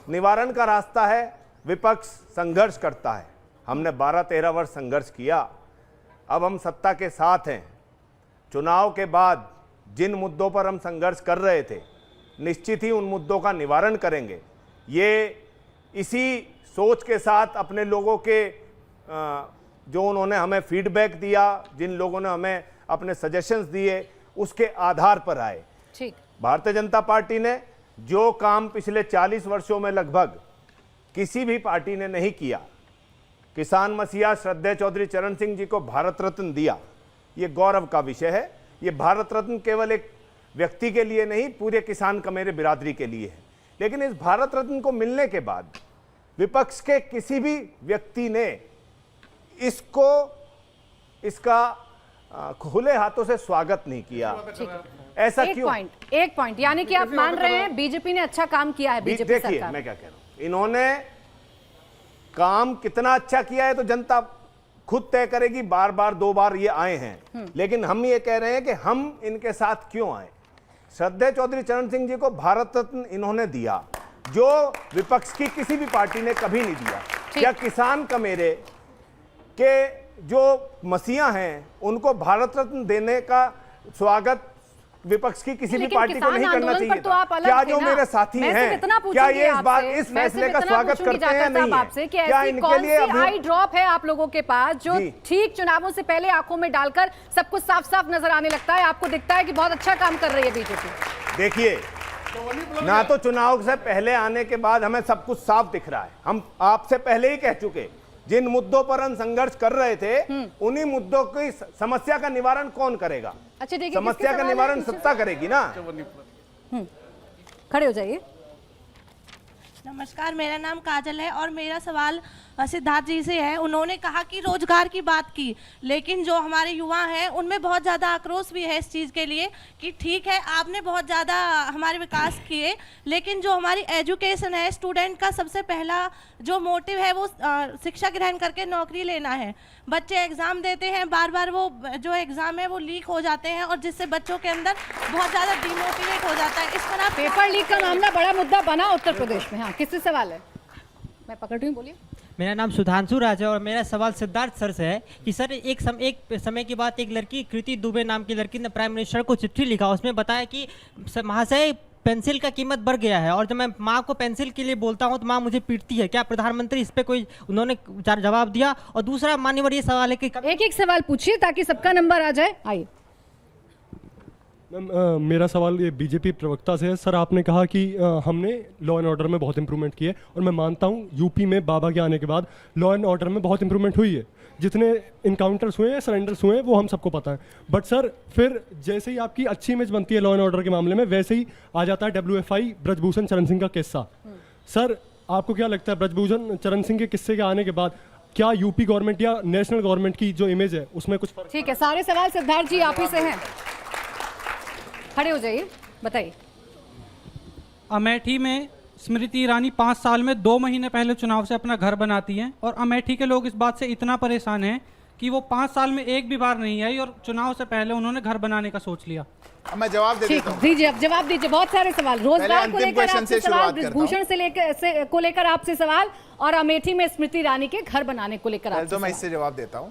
निवारण का रास्ता है, विपक्ष संघर्ष करता है। हमने 12-13 वर्ष संघर्ष किया, अब हम सत्ता के साथ हैं। चुनाव के बाद जिन मुद्दों पर हम संघर्ष कर रहे थे, निश्चित ही उन मुद्दों का निवारण करेंगे। ये इसी सोच के साथ अपने लोगों के जो उन्होंने हमें फीडबैक दिया, जिन लोगों ने हमें अपने सजेशंस दिए, उसके आधार पर आए। ठीक, भारतीय जनता पार्टी ने जो काम पिछले 40 वर्षों में लगभग किसी भी पार्टी ने नहीं किया, किसान मसीहा श्रद्धेय चौधरी चरण सिंह जी को भारत रत्न दिया, ये गौरव का विषय है। ये भारत रत्न केवल एक व्यक्ति के लिए नहीं, पूरे किसान कमेरे बिरादरी के लिए है। लेकिन इस भारत रत्न को मिलने के बाद विपक्ष के किसी भी व्यक्ति ने इसका खुले हाथों से स्वागत नहीं किया। ऐसा क्यों? एक पॉइंट, यानी कि आप मान रहे हैं बीजेपी ने अच्छा काम किया है? बीजेपी देखिए सरकार, मैं क्या कह रहा हूं, इन्होंने काम कितना अच्छा किया है तो जनता खुद तय करेगी। बार बार 2 बार ये आए हैं, लेकिन हम ये कह रहे हैं कि हम इनके साथ क्यों आए। श्रद्धेय चौधरी चरण सिंह जी को भारत रत्न इन्होंने दिया, जो विपक्ष की किसी भी पार्टी ने कभी नहीं दिया। या किसान कमेरे के जो मसीहा हैं, उनको भारत रत्न देने का स्वागत विपक्ष की किसी भी पार्टी को नहीं करना चाहिए तो था। आप अलग क्या थे जो ना? मेरे साथी मैं हैं, सिर्फ इतना क्या ये इस बात, पूछूंगी इस फैसले का स्वागत करते हैं? नहीं आपसे कि क्या ऐसी इनके कौन लिए सी आई ड्रॉप है आप लोगों के पास जो जी। ठीक चुनावों से पहले आंखों में डालकर सब कुछ साफ साफ नजर आने लगता है, आपको दिखता है कि बहुत अच्छा काम कर रही है बीजेपी? देखिए, ना तो चुनाव से पहले आने के बाद हमें सब कुछ साफ दिख रहा है। हम आपसे पहले ही कह चुके, जिन मुद्दों पर हम संघर्ष कर रहे थे, उन्हीं मुद्दों की समस्या का निवारण कौन करेगा? अच्छा देखिए, समस्या का निवारण सत्ता करेगी ना। खड़े हो जाइए। नमस्कार, मेरा नाम काजल है और मेरा सवाल सिद्धार्थ जी से है। उन्होंने कहा कि रोजगार की बात की, लेकिन जो हमारे युवा हैं उनमें बहुत ज़्यादा आक्रोश भी है इस चीज़ के लिए कि ठीक है आपने बहुत ज़्यादा हमारे विकास किए, लेकिन जो हमारी एजुकेशन है, स्टूडेंट का सबसे पहला जो मोटिव है वो शिक्षा ग्रहण करके नौकरी लेना है। बच्चे एग्ज़ाम देते हैं, बार बार वो जो एग्ज़ाम है वो लीक हो जाते हैं और जिससे बच्चों के अंदर बहुत ज़्यादा डिमोटिवेट हो जाता है। इस पर आप पेपर लीक का मामला बड़ा मुद्दा बना उत्तर प्रदेश में। हाँ, किससे सवाल है? मैं पकड़ रही हूँ, बोलिए। मेरा नाम सुधांशु राज है और मेरा सवाल सिद्धार्थ सर से है कि सर एक समय की बात, एक लड़की कृति दुबे नाम की लड़की ने प्राइम मिनिस्टर को चिट्ठी लिखा, उसमें बताया कि महाशय पेंसिल का कीमत बढ़ गया है और जब मैं माँ को पेंसिल के लिए बोलता हूँ तो माँ मुझे पीटती है। क्या प्रधानमंत्री इस पे कोई उन्होंने जवाब दिया? और दूसरा मान्यवर ये सवाल है कि एक एक सवाल पूछिए ताकि सबका नंबर आ जाए। आइए मैम, मेरा सवाल ये बीजेपी प्रवक्ता से है। सर, आपने कहा कि हमने लॉ एंड ऑर्डर में बहुत इंप्रूवमेंट की है और मैं मानता हूँ यूपी में बाबा के आने के बाद लॉ एंड ऑर्डर में बहुत इंप्रूवमेंट हुई है। जितने इनकाउंटर्स हुए हैं, सरेंडर्स हुए हैं, वो हम सबको पता है। बट सर, फिर जैसे ही आपकी अच्छी इमेज बनती है लॉ एंड ऑर्डर के मामले में, वैसे ही आ जाता है WFI ब्रजभूषण चरण सिंह का किस्सा। सर, आपको क्या लगता है ब्रजभूषण चरण सिंह के किस्से के आने के बाद क्या यूपी गवर्नमेंट या नेशनल गवर्नमेंट की जो इमेज है उसमें कुछ फर्क? ठीक है, सारे सवाल सिद्धार्थ जी आप ही से हैं, खड़े हो जाइए, बताइए। अमेठी में स्मृति ईरानी 5 साल में 2 महीने पहले चुनाव से अपना घर बनाती हैं और अमेठी के लोग इस बात से इतना परेशान हैं कि वो 5 साल में एक भी बार नहीं आई और चुनाव से पहले उन्होंने घर बनाने का सोच लिया। मैं जवाब दे देता हूं। दीजिए, अब जवाब दीजिए। बहुत सारे सवाल, रोजगार को लेकर आपसे सवाल, ब्रजभूषण को लेकर आपसे सवाल और अमेठी में स्मृति ईरानी के घर बनाने को लेकर आपसे तो मैं इससे जवाब देता हूं।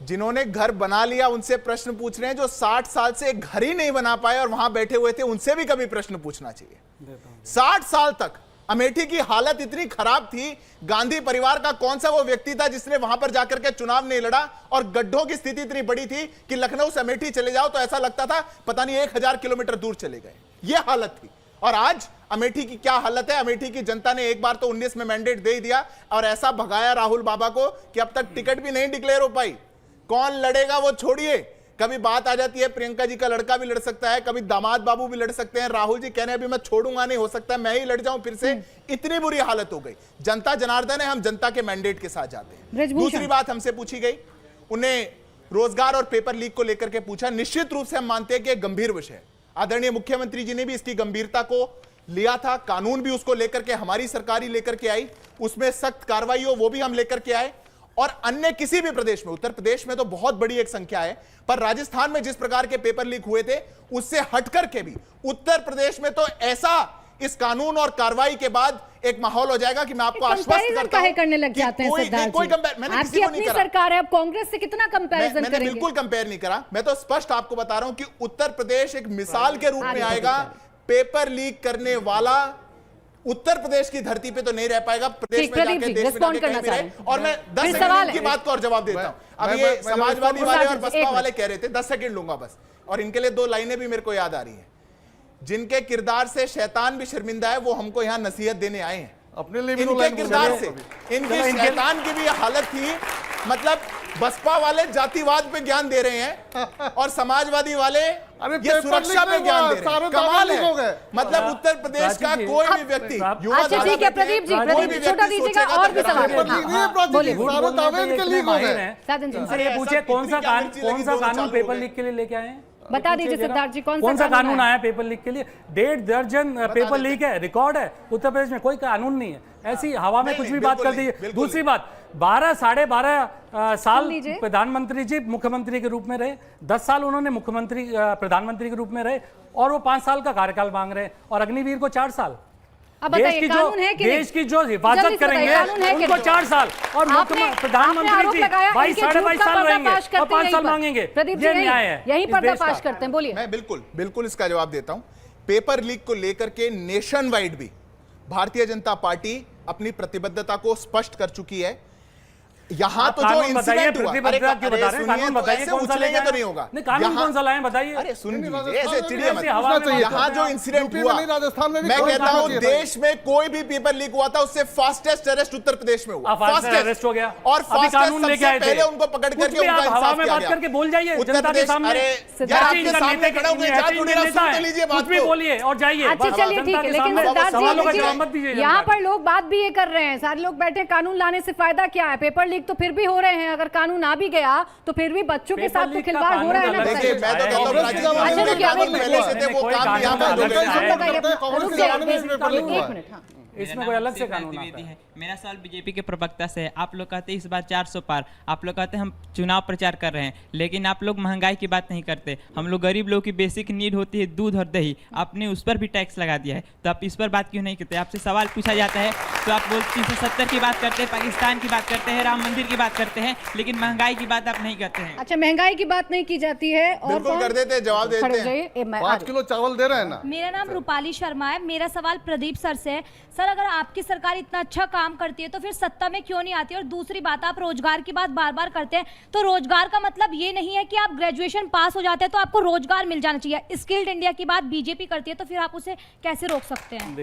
जिन्होंने घर बना लिया उनसे प्रश्न पूछ रहे हैं, जो 60 साल से एक घर ही नहीं बना पाए और वहां बैठे हुए थे, उनसे भी कभी प्रश्न पूछना चाहिए। 60 साल तक अमेठी की हालत इतनी खराब थी, गांधी परिवार का कौन सा वो व्यक्ति था जिसने वहां पर जाकर के चुनाव नहीं लड़ा, और गड्ढों की स्थिति इतनी बड़ी थी कि लखनऊ से अमेठी चले जाओ तो ऐसा लगता था पता नहीं 1000 किलोमीटर दूर चले गए। ये हालत थी। और आज अमेठी की क्या हालत है? अमेठी की जनता ने एक बार तो 19 में मैंडेट दे ही दिया और ऐसा भगाया राहुल बाबा को कि अब तक टिकट भी नहीं डिक्लेयर हो पाई। कौन लड़ेगा वो छोड़िए, कभी बात आ जाती है प्रियंका जी का लड़का भी लड़ सकता है, कभी दामाद बाबू भी लड़ सकते हैं, राहुल जी कह रहे हैं अभी मैं छोड़ूंगा नहीं, हो सकता है मैं ही लड़ जाऊं फिर से। इतनी बुरी हालत हो गई। जनता जनार्दन है, हम जनता के मैंडेट के साथ जाते हैं। दूसरी बात हमसे पूछी गई, उन्हें रोजगार और पेपर लीक को लेकर के पूछा। निश्चित रूप से हम मानते हैं कि एक गंभीर विषय है। आदरणीय मुख्यमंत्री जी ने भी इसकी गंभीरता को लिया था, कानून भी उसको लेकर के हमारी सरकार ही लेकर के आई, उसमें सख्त कार्रवाई हो वो भी हम लेकर के आए। और अन्य किसी भी प्रदेश में, उत्तर प्रदेश में तो बहुत बड़ी एक संख्या है, पर राजस्थान में जिस प्रकार के पेपर लीक हुए थे उससे हटकर के भी उत्तर प्रदेश में तो ऐसा इस कानून और कार्रवाई के बाद एक माहौल हो जाएगा कि मैं आपको आश्वस्त करता हूं करने लग जाते हैं सिद्धार्थ जी। मैंने किसी को नहीं करा। सरकार है, अब कांग्रेस से कितना कंपैरिजन करेंगे? मैंने बिल्कुल कंपेयर नहीं करा। मैं तो स्पष्ट आपको बता रहा हूं कि उत्तर प्रदेश एक मिसाल के रूप में आएगा। पेपर लीक करने वाला उत्तर प्रदेश की धरती पे तो नहीं रह पाएगा, प्रदेश में जाके देश में जाके कहीं भी रहे। और मैं 10 सेकंड की बात को और जवाब देता हूं। अब ये समाजवादी वाले और बसपा वाले कह रहे थे, 10 सेकंड लूंगा बस, और इनके लिए 2 लाइनें भी मेरे को याद आ रही हैं। जिनके किरदार से शैतान भी शर्मिंदा है वो हमको यहां नसीहत देने आए हैं। अपने लिए इनके किरदार से इनकी शैतान की भी हालत थी। मतलब बसपा वाले जातिवाद पे ज्ञान दे रहे हैं और समाजवादी वाले ये सुरक्षा पे ज्ञान दे रहे हैं। कमाल है। मतलब उत्तर प्रदेश का कोई भी व्यक्ति, युवा, अच्छा ठीक है प्रदीप जी, प्रदीप छोटा दीजिएगा और भी सवाल ये पूछे कौन सा कानून पेपर लीक के लिए लेके आए हैं? बता दीजिए सिद्धार्थ जी, कौन सा कानून आया पेपर लीक के लिए? 1.5 दर्जन पेपर लीक है, रिकॉर्ड है। उत्तर प्रदेश में कोई कानून नहीं है, ऐसी हवा में कुछ भी बात कर दी है। दूसरी बात, 12 साढ़े 12 साल प्रधानमंत्री जी मुख्यमंत्री के रूप में रहे, 10 साल उन्होंने मुख्यमंत्री प्रधानमंत्री के रूप में रहे और वो 5 साल का कार्यकाल मांग रहे हैं, और अग्निवीर को 4 साल। अब देश की जो हिफाजत करेंगे उनको 4 साल, और प्रधानमंत्री जी 22 साढ़े 22 साल रहेंगे और 5 साल मांगेंगे। ये न्याय है, यही पर्दाफाश करते हैं। बोलिए। मैं बिल्कुल इसका जवाब देता हूं। पेपर लीक को लेकर के नेशन वाइड भी भारतीय जनता पार्टी अपनी प्रतिबद्धता को स्पष्ट कर चुकी है। यहाँ तो जो इंसिडेंट हुआ, तो नहीं होगा। कानून कौन सा लाए बताइए? अरे सुनिए, ऐसे चिड़िया मत। यहाँ जो इंसिडेंट हुआ, मैं कहता हूँ देश में कोई भी पेपर लीक हुआ था उससे फास्टेस्ट अरेस्ट उत्तर प्रदेश में हुआ। फास्टेस्ट अरेस्ट हो गया और कानून लेके आए थे, उनको पकड़ करके उनका इंसाफ किया गया। करके बोल जाइए जनता के सामने, सामने खड़े होंगे, सुनते लीजिए बात को, बोलिए और जाइए। अच्छा चलिए ठीक है, लेकिन सिद्धार्थ जी यहाँ पर लोग बात भी ये कर रहे हैं, सारे लोग बैठे, कानून लाने से फायदा क्या है? पेपर तो फिर भी हो रहे हैं, अगर कानून आ भी गया तो फिर भी बच्चों के साथ तो खिलवाड़ हो रहा है ना। देखिए मैं तो कहता हूं पहले से थे वो काम भी यहां पर हो गए। एक मिनट, इसमें कोई अलग से कानून आता है। मेरा सवाल बीजेपी के प्रवक्ता से है। आप लोग कहते हैं इस बार 400 पार, आप लोग कहते हैं हम चुनाव प्रचार कर रहे हैं, लेकिन आप लोग महंगाई की बात नहीं करते। हम लोग गरीब लोगों की बेसिक नीड होती है दूध और दही, आपने उस पर भी टैक्स लगा दिया है, तो आप इस पर बात क्यों नहीं करते? आपसे सवाल पूछा जाता है तो आप बोल 370 की बात करते हैं, पाकिस्तान की बात करते हैं, राम मंदिर की बात करते हैं, लेकिन महंगाई की बात आप नहीं करते हैं। अच्छा, महंगाई की बात नहीं की जाती है और बिल्कुल कर देते हैं, जवाब देते हैं। 5 किलो चावल दे रहे हैं ना। मेरा नाम रूपाली शर्मा है। मेरा सवाल प्रदीप सर से है। सर, अगर आपकी सरकार इतना अच्छा काम करती है तो फिर सत्ता में क्यों नहीं आती? और दूसरी बात, आप रोजगार की बात बार बार करते हैं, तो रोजगार का मतलब ये नहीं है कि आप ग्रेजुएशन पास हो जाते हैं तो आपको रोजगार मिल जाना चाहिए। स्किल्ड इंडिया की बात बीजेपी करती है, तो फिर आप उसे कैसे रोक सकते हैं?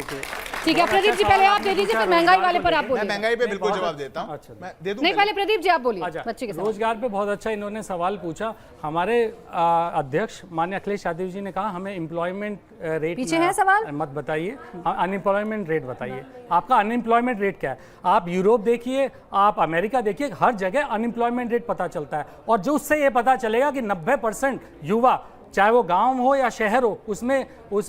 ठीक है प्रदीप जी, पहले आप दे दीजिए, फिर महंगाई वाले पर आप बोलिए। महंगाई पे बिल्कुल जवाब देता हूं। अच्छा, मैं दे दूं। नहीं, पहले प्रदीप जी आप बोलिए बच्चे के साथ। रोजगार पे बहुत अच्छा इन्होंने सवाल पूछा। हमारे अध्यक्ष माननीय अखिलेश यादव जी ने कहा हमें एम्प्लॉयमेंट रेट पीछे है सवाल, मत बताइए, अनएम्प्लॉयमेंट रेट बताइए। आपका अनएम्प्लॉयमेंट रेट क्या है? आप यूरोप देखिए, आप अमेरिका देखिए, हर जगह अनएम्प्लॉयमेंट रेट पता चलता है। और जो उससे ये पता चलेगा कि 90% युवा, चाहे वो गांव हो या शहर हो, उसमें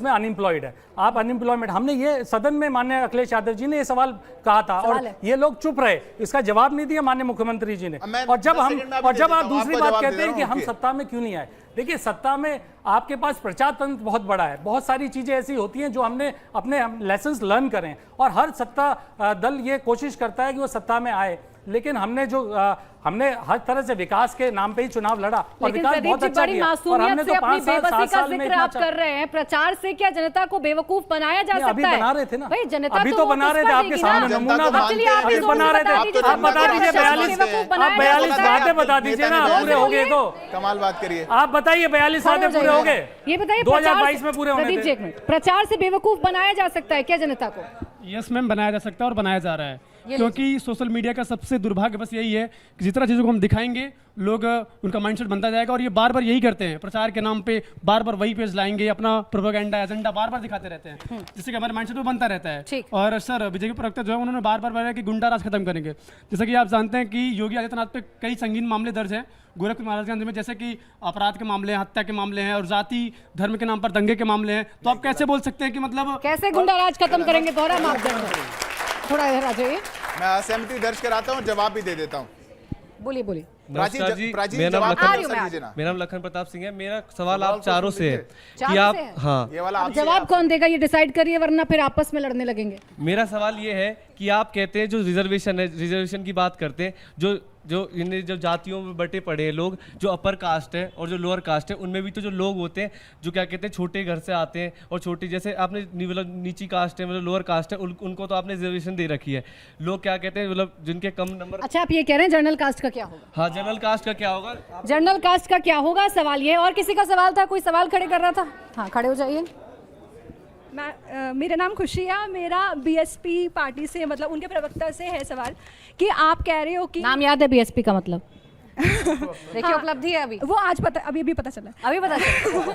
अनएम्प्लॉयड है। आप अनएम्प्लॉयमेंट, हमने ये सदन में माननीय अखिलेश यादव जी ने ये सवाल कहा था और ये लोग चुप रहे, इसका जवाब नहीं दिया माननीय मुख्यमंत्री जी ने। और जब आप दूसरी बात कहते हैं कि हम सत्ता में क्यों नहीं आए, देखिए सत्ता में आपके पास प्रचार तंत्र बहुत बड़ा है, बहुत सारी चीजें ऐसी होती हैं जो हमने अपने लेसन्स लर्न करें, और हर सत्ता दल ये कोशिश करता है कि वो सत्ता में आए। लेकिन हमने हर तरह से विकास के नाम पे ही चुनाव लड़ा और विकास बहुत अच्छा किया। और हमने तो 5 साल 7 साल में आप कर रहे हैं। प्रचार से क्या जनता को बेवकूफ बनाया जा सकता है? अभी बना रहे थे ना भाई, जनता अभी तो बना रहे थे, आपके सामने नमूना था, अभी बना रहे थे। आप बता दीजिए 42 बातें बता दीजिए ना, पूरे हो गए तो कमाल बात करिए। आप बताइए 42 बातें पूरे हो गए, ये बताइए 2022 में पूरे होने थे। प्रचार से बेवकूफ बनाया जा सकता है क्या जनता को? यस मैम, बनाया जा सकता है और बनाया जा रहा है, क्योंकि सोशल मीडिया का सबसे दुर्भाग्य बस यही है कि जितना चीज़ों को हम दिखाएंगे लोग उनका माइंडसेट बनता जाएगा, और ये बार बार यही करते हैं, प्रचार के नाम पे बार बार वही पेज लाएंगे, अपना प्रोपेगेंडा एजेंडा बार बार दिखाते रहते हैं, जिससे कि हमारे माइंडसेट में बनता रहता है। और सर, बीजेपी प्रवक्ता जो है उन्होंने बार बार बोला कि गुंडा राज खत्म करेंगे। जैसे कि आप जानते हैं कि योगी आदित्यनाथ पे कई संगीन मामले दर्ज हैं गोरखपुर महाराजगंज में, जैसे कि अपराध के मामले हैं, हत्या के मामले हैं और जाति धर्म के नाम पर दंगे के मामले हैं। तो आप कैसे बोल सकते हैं कि मतलब कैसे गुंडा राज खत्म करेंगे? दोहरा मापदंड, थोड़ा इधर आ जाइए। मैं असहमति दर्ज कराता हूं, जवाब भी दे देता हूं। बोलिए बोलिए। मेरा नाम लखन प्रताप सिंह है। मेरा सवाल आप चारों से है कि आप, हाँ, ये वाला जवाब कौन देगा ये डिसाइड करिए, वरना फिर आपस में लड़ने लगेंगे। मेरा सवाल ये है कि आप कहते हैं जो रिजर्वेशन है, रिजर्वेशन की बात करते हैं, जो जातियों में बटे पड़े हैं लोग, जो अपर कास्ट है और जो लोअर कास्ट है, उनमें भी तो जो लोग होते हैं जो क्या कहते हैं छोटे घर से आते हैं और छोटी, जैसे आपने मतलब नीची कास्ट है, मतलब लोअर कास्ट है, उनको तो आपने रिजर्वेशन दे रखी है। लोग क्या कहते हैं मतलब जिनके कम नंबर। अच्छा, आप ये कह रहे हैं जनरल कास्ट का क्या होगा? हाँ, जनरल कास्ट का क्या होगा? जनरल कास्ट का क्या होगा सवाल ये। और किसी का सवाल था? कोई सवाल खड़े कर रहा था? हाँ, खड़े हो जाइए। मेरा नाम खुशी है। मेरा बीएसपी पार्टी से, मतलब उनके प्रवक्ता से है सवाल कि आप कह रहे हो कि नाम याद है बीएसपी का मतलब? देखिए, हाँ, उपलब्धि है अभी, वो आज पता, अभी पता चला, अभी पता चला।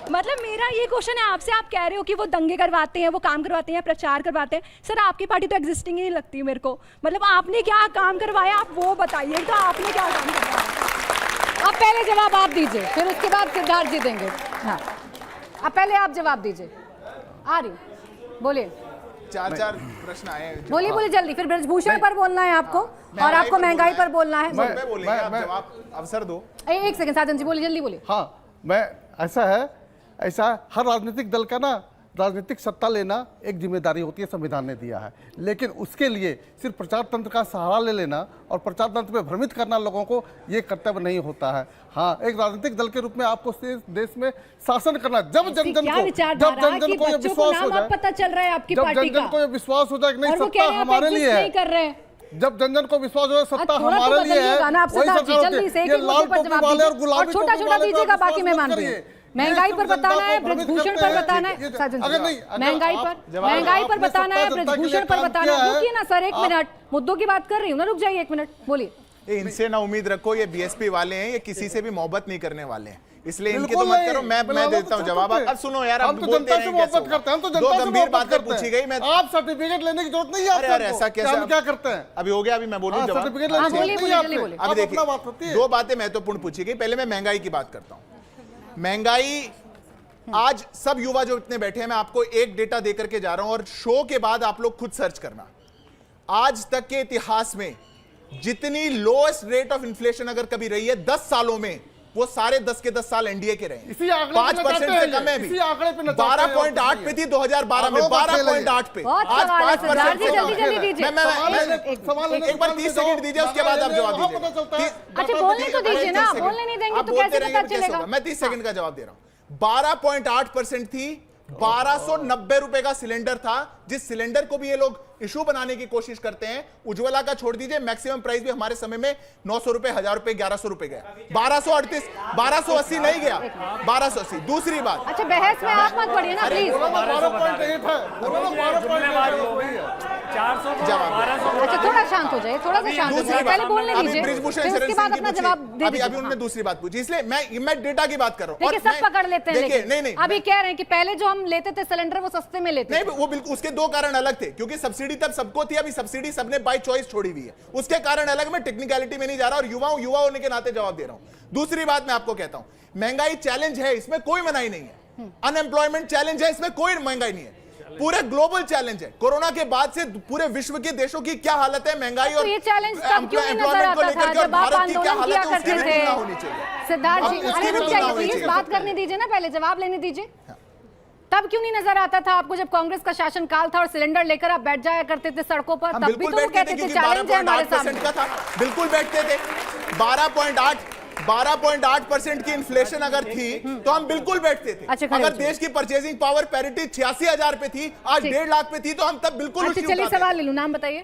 मतलब मेरा ये क्वेश्चन है आपसे, आप कह रहे हो कि वो दंगे करवाते हैं, वो काम करवाते हैं, प्रचार करवाते हैं। सर, आपकी पार्टी तो एग्जिस्टिंग ही नहीं लगती मेरे को। मतलब आपने क्या काम करवाया, आप वो बताइए, तो आपने क्या काम करवाया? अब पहले जवाब आप दीजिए, फिर उसके बाद सिद्धार्थ जी देंगे। हाँ, अब पहले आप जवाब दीजिए। आ रही, बोलिए। 4 प्रश्न आए हैं। बोलिए जल्दी, फिर ब्रजभूषण पर बोलना है आपको, और आपको महंगाई पर बोलना है। जवाब अवसर दो। एक सेकंड, साजन जी बोलिए, जल्दी बोलिए। हाँ, ऐसा हर राजनीतिक दल का ना, राजनीतिक सत्ता लेना एक जिम्मेदारी होती है, संविधान ने दिया है, लेकिन उसके लिए सिर्फ प्रचार तंत्र का सहारा ले लेना और प्रचार तंत्र में भ्रमित करना लोगों को, ये कर्तव्य नहीं होता है। हाँ, एक राजनीतिक दल के रूप में आपको देश में शासन करना, जब जन जन को ये विश्वास हो जाए, पता चल रहा है आपकी जब पार्टी जन जन को ये विश्वास हो जाए कि नहीं, सत्ता हमारे लिए है, जब जन जन को विश्वास हो जाए सत्ता हमारे लिए है, वही सरकार होती है। ये लाल टोपी वाले और गुलाबी टोपी वाले दीजिएगा, बाकी मेहमान महंगाई पर बताना है, ब्रजभूषण पर बताना है, महंगाई पर बताना है, ब्रजभूषण पर बताना है। रुकिए ना सर, 1 मिनट, मुद्दों की बात कर रही हूँ ना, रुक जाइए 1 मिनट, बोलिए। इनसे ना उम्मीद रखो, ये बीएसपी वाले हैं, ये किसी से भी मोहब्बत नहीं करने वाले हैं, इसलिए इनकी तो मत करो। मैं देता हूँ जवाब। अब सुनो यार, हम तो जनता से मोहब्बत करते हैं, हम तो जनता से गंभीर बातें पूछी गई। मैं आप सर्टिफिकेट लेने की जरूरत नहीं है। अरे ऐसा कैसे? हम क्या करते हैं? अभी हो गया, अभी मैं बोलूँ जवाब। सर्टिफिकेट लेने की जरूरत नहीं है। अभी देखिए, 2 बातें महत्वपूर्ण पूछी गई। पहले मैं महंगाई की बात करता हूँ। महंगाई आज सब युवा जो इतने बैठे हैं, मैं आपको एक डेटा देकर के जा रहा हूं और शो के बाद आप लोग खुद सर्च करना। आज तक के इतिहास में जितनी लोएस्ट रेट ऑफ इन्फ्लेशन अगर कभी रही है 10 सालों में, वो सारे 10 के 10 साल एनडीए के रहे। 5% से कम है। 12.8 पे थी 2012 में, 12.8 पे, आज 5%। एक बार 30 सेकंड दीजिए, उसके बाद आप जवाब दीजिए। अच्छा बोलने तो दीजिए ना, बोलने नहीं देंगे तो कैसे पता चलेगा? मैं 30 सेकंड का जवाब दे रहा हूं। 12.8% थी, 1290 रुपए का सिलेंडर था, जिस सिलेंडर को भी ये लोग इशू बनाने की कोशिश करते हैं। उज्ज्वला का छोड़ दीजिए, मैक्सिमम प्राइस भी हमारे समय में 900 रुपए, 1000 रुपए, 1100 रुपए गया। 1238, 1280 नहीं गया, 1280। दूसरी बात, अच्छा बहस में आप मत पढ़िए ना प्लीज। अच्छा थोड़ा शांत हो जाए, थोड़ा सा शांत हो जाए, पहले बोलने दीजिए, फिर उसके बाद अपना जवाब दे दीजिए। अभी उन्होंने दूसरी बात पूछी, इसलिए मैं डेटा की बात कर रहा हूं। देखिए सब पकड़ लेते हैं, लेकिन नहीं, अभी कह रहे हैं कि पहले जो हम लेते थे सिलेंडर वो सस्ते में लेते नहीं, वो बिल्कुल उसके दो कारण अलग थे, क्योंकि सब्सिडी तब सबको थी, अभी सब्सिडी सबने बाय चॉइस छोड़ी हुई है, उसके कारण अलग। मैं टेक्निकलिटी में नहीं जा रहा और युवा होने के नाते जवाब दे रहा हूं। दूसरी बात मैं आपको कहता हूं, महंगाई चैलेंज है, इसमें कोई मनाही नहीं है। अनएम्प्लॉयमेंट चैलेंज है, इसमें कोई महंगाई नहीं है। पूरे ग्लोबल चैलेंज है। कोरोना के बाद से पूरे विश्व के देशों की क्या हालत है, महंगाई और ये चैलेंज तब क्यों नहीं नजर आता था जब आप आंदोलन किया करते थे? सिद्धार्थ जी, प्लीज बात करने दीजिए ना, पहले जवाब लेने दीजिए। तब क्यों नहीं नजर आता था आपको जब कांग्रेस का शासन काल था और सिलेंडर लेकर आप बैठ जाया करते थे सड़कों पर? तब भी तो वो कहते थे चैलेंज है हमारे सामने का था, बिल्कुल बैठते थे। 12.8% की इन्फ्लेशन अगर थी तो हम बिल्कुल बैठते थे। अच्छा, अगर देश की परचेजिंग पावर पैरिटी 86,000 पे थी, आज 1.5 लाख पे थी, तो हम तब बिल्कुल। अच्छा चलिए सवाल ले लूं, नाम बताइए।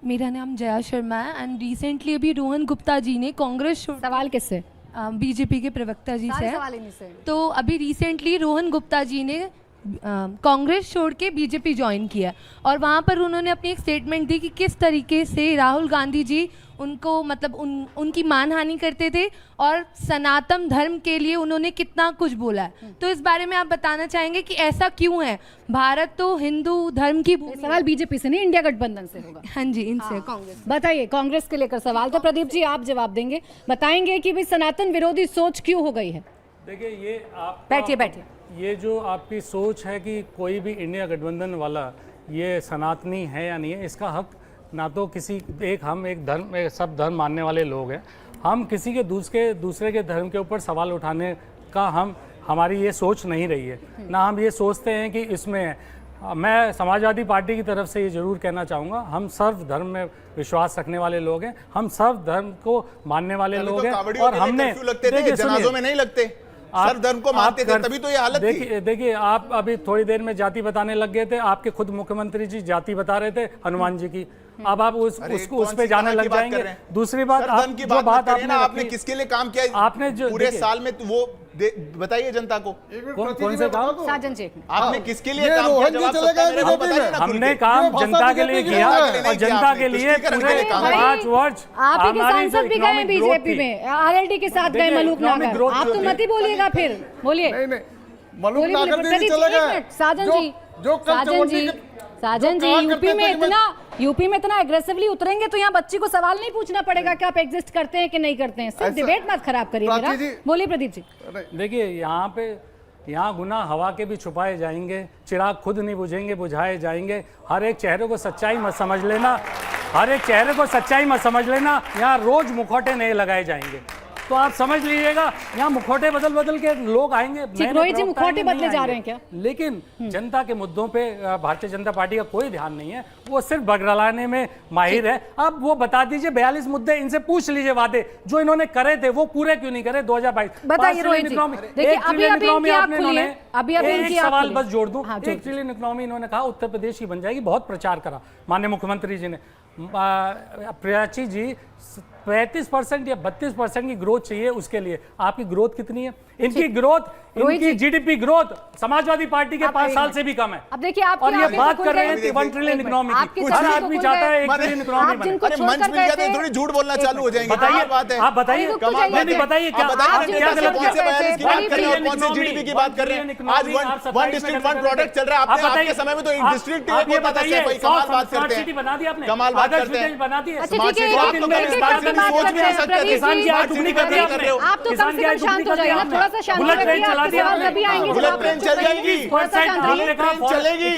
मेरा नाम जया शर्मा है एंड रिसेंटली अभी रोहन गुप्ता जी ने कांग्रेस सवाल किससे? बीजेपी के प्रवक्ता जी से। सवाल इन्हीं से। तो अभी रिसेंटली रोहन गुप्ता जी ने कांग्रेस छोड़ के बीजेपी ज्वाइन किया और वहाँ पर उन्होंने अपनी एक स्टेटमेंट दी कि किस तरीके से राहुल गांधी जी उनको मतलब उनकी मानहानि करते थे और सनातन धर्म के लिए उन्होंने कितना कुछ बोला है। तो इस बारे में आप बताना चाहेंगे कि ऐसा क्यों है? भारत तो हिंदू धर्म की भूमि। सवाल बीजेपी से नहीं, इंडिया गठबंधन से होगा। हाँ जी, इनसे। कांग्रेस बताइए, कांग्रेस के लेकर सवाल था। प्रदीप जी आप जवाब देंगे, बताएंगे कि भाई सनातन विरोधी सोच क्यों हो गई है? देखिए ये आप बैठिए। ये जो आपकी सोच है कि कोई भी इंडिया गठबंधन वाला ये सनातनी है या नहीं है, इसका हक ना तो किसी हम एक धर्म सब धर्म मानने वाले लोग हैं, हम किसी के दूसरे के धर्म के ऊपर सवाल उठाने का हमारी ये सोच नहीं रही है। ना हम ये सोचते हैं कि इसमें मैं समाजवादी पार्टी की तरफ से ये जरूर कहना चाहूँगा, हम सर्व धर्म में विश्वास रखने वाले लोग हैं, हम सर्व धर्म को मानने वाले लोग हैं और हमने जनाजों में नहीं लगते, सर्व धर्म को मानते थे, तभी तो ये हालत थी। देखिए आप अभी थोड़ी देर में जाति बताने लग गए थे, आपके खुद मुख्यमंत्री जी जाति बता रहे थे हनुमान जी की, अब आप उस पे जाने लग जाएंगे। दूसरी बात आपने किसके लिए काम किया आपने जो पूरे साल में, वो बताइए जनता को। कौन से काम? साजन जी आपने किसके लिए काम? हमने काम जनता के लिए किया और जनता के लिए पूरे 5 वर्ष। आप ही सांसद भी गए बीजेपी में, आरएलडी के साथ गए मलूक नागर। आप तो मत ही बोलिएगा, फिर बोलिए। साजन जी यूपी में इतना एग्रेसिवली उतरेंगे तो यहाँ बच्ची को सवाल नहीं पूछना पड़ेगा कि आप एग्जिस्ट करते हैं कि नहीं करते हैं। सिर्फ डिबेट मत खराब करिए मेरा। बोलिए प्रदीप जी। देखिए यहाँ गुनाह हवा के भी छुपाए जाएंगे, चिराग खुद नहीं बुझेंगे, बुझाए जाएंगे। हर एक चेहरे को सच्चाई मत समझ लेना, यहाँ रोज मुखौटे नहीं लगाए जाएंगे, तो आप समझ लीजिएगा यहाँ मुखौटे बदल के लोग आएंगे। रोहित जी मुखौटे बदले जा रहे हैं क्या? लेकिन जनता के मुद्दों पे भारतीय जनता पार्टी का कोई ध्यान नहीं है, वो सिर्फ बगलाने में माहिर है। अब वो बता दीजिए 42 मुद्दे, इनसे पूछ लीजिए वादे जो इन्होंने करे थे वो पूरे क्यों नहीं करे 2022। बताइए रोहित जी। देखिए अभी एक सवाल बस जोड़ दूं, 1 ट्रिलियन इकोनॉमी इन्होंने कहा उत्तर प्रदेश की बन जाएगी, बहुत प्रचार करा माननीय मुख्यमंत्री जी ने। प्राची जी 35% या 32% की ग्रोथ चाहिए, उसके लिए आपकी ग्रोथ कितनी है? इनकी ग्रोथ, इनकी जीडीपी ग्रोथ समाजवादी पार्टी के 5 साल से भी कम है। अब देखिए आप और ये बात कर रहे हैं 1 ट्रिलियन इकोनॉमी की, हर आदमी चाहता है 1 ट्रिलियन इकोनॉमी बने। अरे मंच मिल जाते हैं, थोड़ी झूठ बोलना चालू हो जाएंगे। बताइए, आप बताइए, नहीं बताइए क्या गलत जीडीपी की बात कर रहे हैं? आज 1 डिस्ट्रिक्ट 1 प्रोडक्ट चल रहा है, आपके समय में तो एक डिस्ट्रिक्ट कमाल बात करते हैं, बना दी आपने, कमाल बात करते हैं। की बात करते हैं प्रदीप जी, आप तो कम से कम शांत हो जाइए ना, थोड़ा सा शांत हो जाइए, आपके सवाल तभी आएंगे जब आप ट्रेन चल जाएगी, थोड़ा सा शांत होइए। चलेगी,